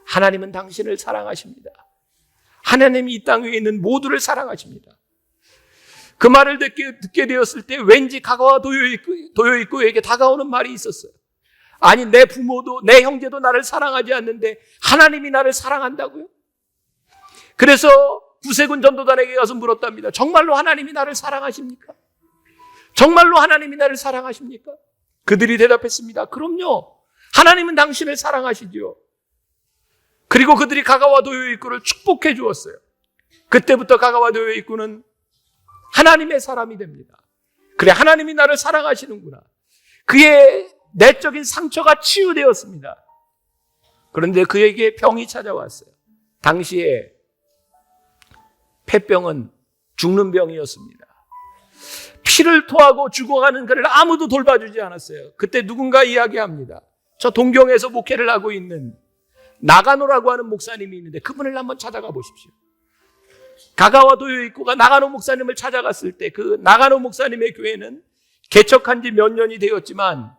하나님은 당신을 사랑하십니다. 하나님이 이 땅 위에 있는 모두를 사랑하십니다. 그 말을 듣게 되었을 때 왠지 가가와 도요이코에게 다가오는 말이 있었어요. 아니, 내 부모도 내 형제도 나를 사랑하지 않는데 하나님이 나를 사랑한다고요? 그래서 구세군 전도단에게 가서 물었답니다. 정말로 하나님이 나를 사랑하십니까? 정말로 하나님이 나를 사랑하십니까? 그들이 대답했습니다. 그럼요. 하나님은 당신을 사랑하시죠. 그리고 그들이 가가와 도요이코를 축복해 주었어요. 그때부터 가가와 도요이코는 하나님의 사람이 됩니다. 그래, 하나님이 나를 사랑하시는구나. 그의 내적인 상처가 치유되었습니다. 그런데 그에게 병이 찾아왔어요. 당시에 폐병은 죽는 병이었습니다. 피를 토하고 죽어가는 그를 아무도 돌봐주지 않았어요. 그때 누군가 이야기합니다. 저 동경에서 목회를 하고 있는 나가노라고 하는 목사님이 있는데 그분을 한번 찾아가 보십시오. 가가와 도요이코가 나가노 목사님을 찾아갔을 때 그 나가노 목사님의 교회는 개척한 지 몇 년이 되었지만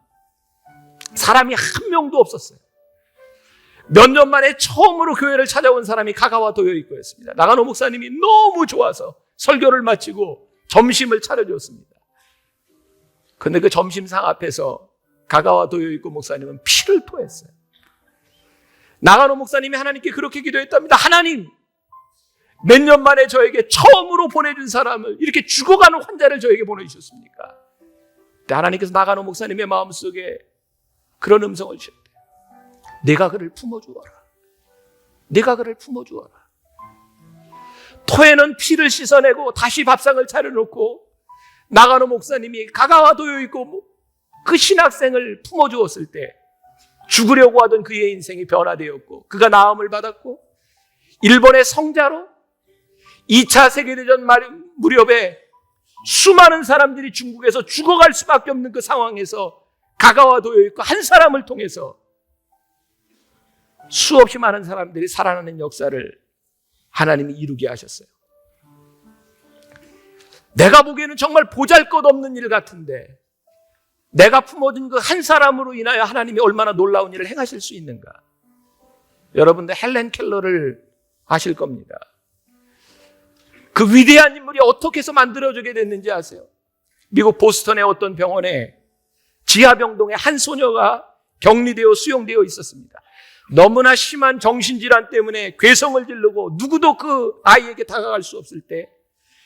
사람이 한 명도 없었어요. 몇 년 만에 처음으로 교회를 찾아온 사람이 가가와 도요이코였습니다. 나가노 목사님이 너무 좋아서 설교를 마치고 점심을 차려줬습니다. 그런데 그 점심상 앞에서 가가와 도요이코 목사님은 피를 토했어요. 나가노 목사님이 하나님께 그렇게 기도했답니다. 하나님, 몇 년 만에 저에게 처음으로 보내준 사람을, 이렇게 죽어가는 환자를 저에게 보내주셨습니까? 근데 하나님께서 나가노 목사님의 마음속에 그런 음성을 주셨대. 내가 그를 품어주어라. 내가 그를 품어주어라. 토에는 피를 씻어내고 다시 밥상을 차려놓고 나가노 목사님이 가가와 도요 있고 그 신학생을 품어주었을 때 죽으려고 하던 그의 인생이 변화되었고, 그가 나음을 받았고, 일본의 성자로 2차 세계대전 무렵에 수많은 사람들이 중국에서 죽어갈 수밖에 없는 그 상황에서 가가와 도요 있고 한 사람을 통해서 수없이 많은 사람들이 살아나는 역사를 하나님이 이루게 하셨어요. 내가 보기에는 정말 보잘것없는 일 같은데, 내가 품어준 그 한 사람으로 인하여 하나님이 얼마나 놀라운 일을 행하실 수 있는가. 여러분들 헬렌 켈러를 아실 겁니다. 그 위대한 인물이 어떻게 해서 만들어지게 됐는지 아세요? 미국 보스턴의 어떤 병원에 지하병동에 한 소녀가 격리되어 수용되어 있었습니다. 너무나 심한 정신질환 때문에 괴성을 지르고 누구도 그 아이에게 다가갈 수 없을 때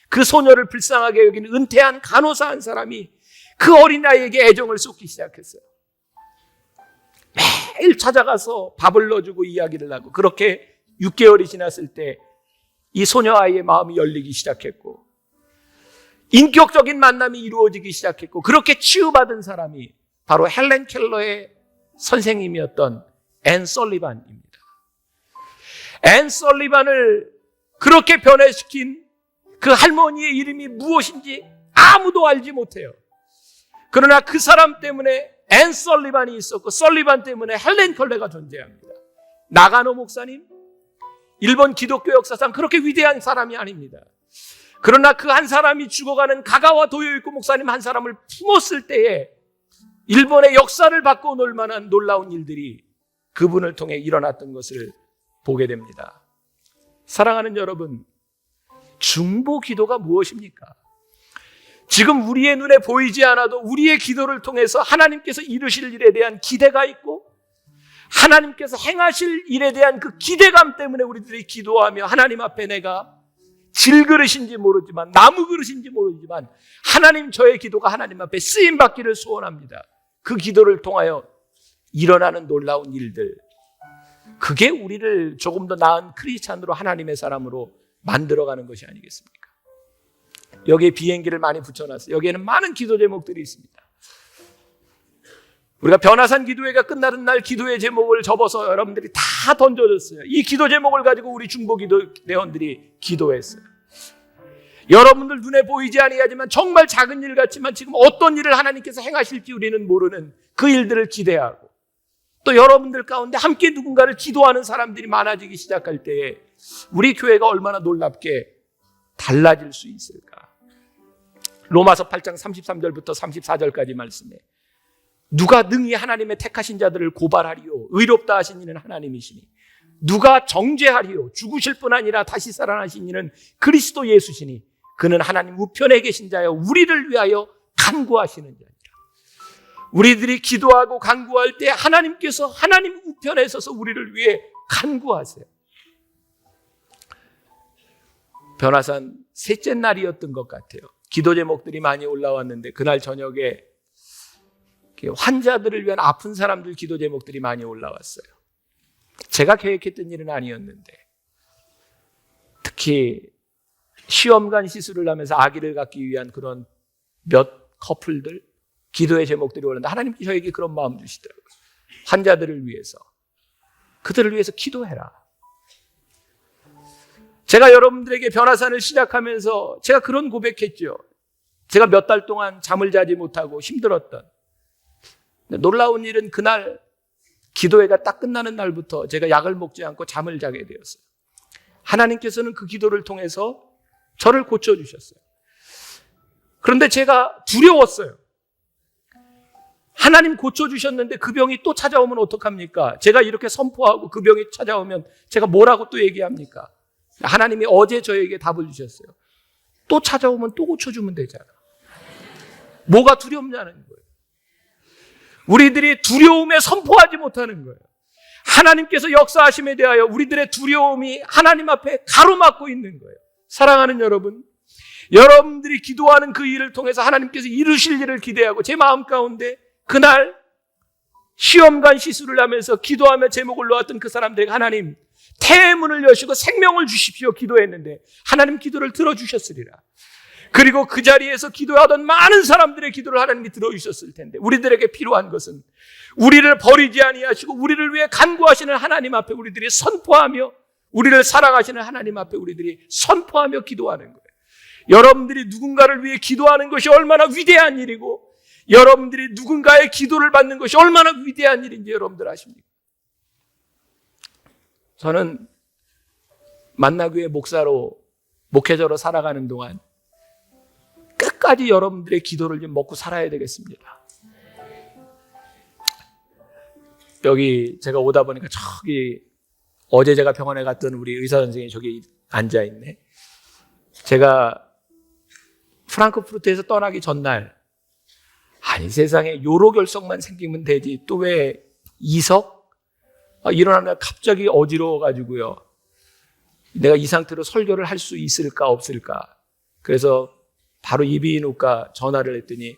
그 소녀를 불쌍하게 여기는 은퇴한 간호사 한 사람이 그 어린아이에게 애정을 쏟기 시작했어요. 매일 찾아가서 밥을 넣어주고 이야기를 하고, 그렇게 6개월이 지났을 때 이 소녀 아이의 마음이 열리기 시작했고, 인격적인 만남이 이루어지기 시작했고, 그렇게 치유받은 사람이 바로 헬렌 켈러의 선생님이었던 앤 설리반입니다. 앤 설리반을 그렇게 변화시킨 그 할머니의 이름이 무엇인지 아무도 알지 못해요. 그러나 그 사람 때문에 앤 설리반이 있었고, 설리반 때문에 헬렌 켈러가 존재합니다. 나가노 목사님, 일본 기독교 역사상 그렇게 위대한 사람이 아닙니다. 그러나 그 한 사람이 죽어가는 가가와 도요이코 목사님 한 사람을 품었을 때에 일본의 역사를 바꿔놓을 만한 놀라운 일들이 그분을 통해 일어났던 것을 보게 됩니다. 사랑하는 여러분, 중보 기도가 무엇입니까? 지금 우리의 눈에 보이지 않아도 우리의 기도를 통해서 하나님께서 이루실 일에 대한 기대가 있고, 하나님께서 행하실 일에 대한 그 기대감 때문에 우리들이 기도하며 하나님 앞에 내가 질그릇인지 모르지만, 나무 그릇인지 모르지만 하나님, 저의 기도가 하나님 앞에 쓰임받기를 소원합니다. 그 기도를 통하여 일어나는 놀라운 일들, 그게 우리를 조금 더 나은 크리스찬으로, 하나님의 사람으로 만들어가는 것이 아니겠습니까? 여기에 비행기를 많이 붙여놨어요. 여기에는 많은 기도 제목들이 있습니다. 우리가 변화산 기도회가 끝나는 날 기도의 제목을 접어서 여러분들이 다 던져줬어요. 이 기도 제목을 가지고 우리 중보 기도 대원들이 기도했어요. 여러분들 눈에 보이지 아니하지만 정말 작은 일 같지만 지금 어떤 일을 하나님께서 행하실지 우리는 모르는 그 일들을 기대하고, 또 여러분들 가운데 함께 누군가를 기도하는 사람들이 많아지기 시작할 때에 우리 교회가 얼마나 놀랍게 달라질 수 있을까. 로마서 8장 33절부터 34절까지 말씀에, 누가 능히 하나님의 택하신 자들을 고발하리요, 의롭다 하신 이는 하나님이시니 누가 정죄하리요, 죽으실 뿐 아니라 다시 살아나신 이는 그리스도 예수시니 그는 하나님 우편에 계신 자여 우리를 위하여 간구하시는 자니라. 우리들이 기도하고 간구할 때 하나님께서 하나님 우편에 서서 우리를 위해 간구하세요. 변화산 셋째 날이었던 것 같아요. 기도 제목들이 많이 올라왔는데 그날 저녁에 환자들을 위한 아픈 사람들 기도 제목들이 많이 올라왔어요. 제가 계획했던 일은 아니었는데, 특히 시험관 시술을 하면서 아기를 갖기 위한 그런 몇 커플들 기도의 제목들이 올랐는데 하나님께 저에게 그런 마음 주시더라고요. 환자들을 위해서, 그들을 위해서 기도해라. 제가 여러분들에게 변화산을 시작하면서 제가 그런 고백했죠. 제가 몇 달 동안 잠을 자지 못하고 힘들었던, 놀라운 일은 그날 기도회가 딱 끝나는 날부터 제가 약을 먹지 않고 잠을 자게 되었어요. 하나님께서는 그 기도를 통해서 저를 고쳐주셨어요. 그런데 제가 두려웠어요. 하나님 고쳐주셨는데 그 병이 또 찾아오면 어떡합니까? 제가 이렇게 선포하고 그 병이 찾아오면 제가 뭐라고 또 얘기합니까? 하나님이 어제 저에게 답을 주셨어요. 또 찾아오면 또 고쳐주면 되잖아. 뭐가 두렵냐는 거예요. 우리들이 두려움에 선포하지 못하는 거예요. 하나님께서 역사하심에 대하여 우리들의 두려움이 하나님 앞에 가로막고 있는 거예요. 사랑하는 여러분, 여러분들이 기도하는 그 일을 통해서 하나님께서 이루실 일을 기대하고 제 마음 가운데 그날 시험관 시술을 하면서 기도하며 제목을 놓았던 그 사람들에게 하나님 태의 문을 여시고 생명을 주십시오 기도했는데 하나님 기도를 들어주셨으리라. 그리고 그 자리에서 기도하던 많은 사람들의 기도를 하나님이 들어주셨을 텐데 우리들에게 필요한 것은 우리를 버리지 아니하시고 우리를 위해 간구하시는 하나님 앞에 우리들이 선포하며 우리를 사랑하시는 하나님 앞에 우리들이 선포하며 기도하는 거예요. 여러분들이 누군가를 위해 기도하는 것이 얼마나 위대한 일이고 여러분들이 누군가의 기도를 받는 것이 얼마나 위대한 일인지 여러분들 아십니까? 저는 만나교회 목사로 목회자로 살아가는 동안 끝까지 여러분들의 기도를 좀 먹고 살아야 되겠습니다. 여기 제가 오다 보니까 저기 어제 제가 병원에 갔던 우리 의사 선생님이 저기 앉아 있네. 제가 프랑크푸르트에서 떠나기 전날 아니 세상에 요로결석만 생기면 되지 또 왜 이석? 일어나면 갑자기 어지러워가지고요. 내가 이 상태로 설교를 할 수 있을까 없을까. 그래서 바로 이비인후과 전화를 했더니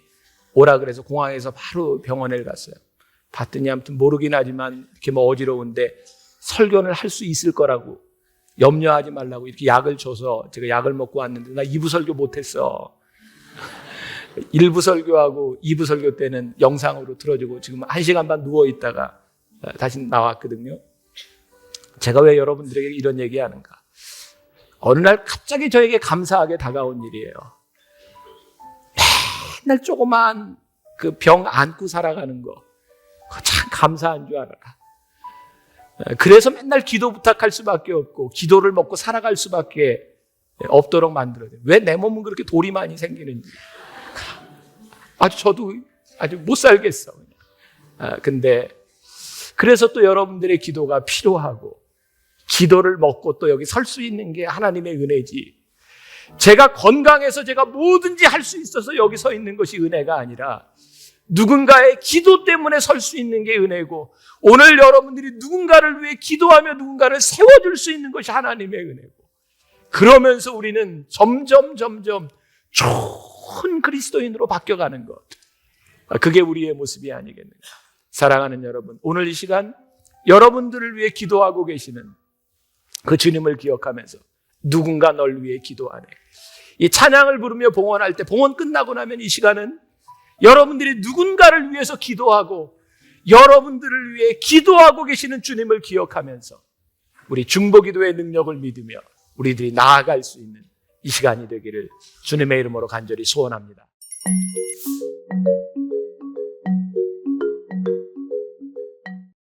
오라 그래서 공항에서 바로 병원에 갔어요. 봤더니 아무튼 모르긴 하지만 이렇게 뭐 어지러운데 설교를 할 수 있을 거라고 염려하지 말라고 이렇게 약을 줘서 제가 약을 먹고 왔는데 나 2부 설교 못했어. 1부 설교하고 2부 설교 때는 영상으로 틀어주고 지금 1시간 반 누워있다가 다시 나왔거든요. 제가 왜 여러분들에게 이런 얘기하는가? 어느 날 갑자기 저에게 감사하게 다가온 일이에요. 맨날 조그만 그 병 안고 살아가는 거 그거 참 감사한 줄 알아라. 그래서 맨날 기도 부탁할 수밖에 없고 기도를 먹고 살아갈 수밖에 없도록 만들어야 돼요. 왜 내 몸은 그렇게 돌이 많이 생기는지 저도 아주 못 살겠어. 근데 그래서 또 여러분들의 기도가 필요하고 기도를 먹고 또 여기 설 수 있는 게 하나님의 은혜지. 제가 건강해서 제가 뭐든지 할 수 있어서 여기 서 있는 것이 은혜가 아니라 누군가의 기도 때문에 설 수 있는 게 은혜고 오늘 여러분들이 누군가를 위해 기도하며 누군가를 세워줄 수 있는 것이 하나님의 은혜고 그러면서 우리는 점점 좋은 그리스도인으로 바뀌어가는 것. 그게 우리의 모습이 아니겠는가. 사랑하는 여러분, 오늘 이 시간 여러분들을 위해 기도하고 계시는 그 주님을 기억하면서 누군가 널 위해 기도하네. 이 찬양을 부르며 봉헌할 때 봉헌 끝나고 나면 이 시간은 여러분들이 누군가를 위해서 기도하고 여러분들을 위해 기도하고 계시는 주님을 기억하면서 우리 중보기도의 능력을 믿으며 우리들이 나아갈 수 있는 이 시간이 되기를 주님의 이름으로 간절히 소원합니다.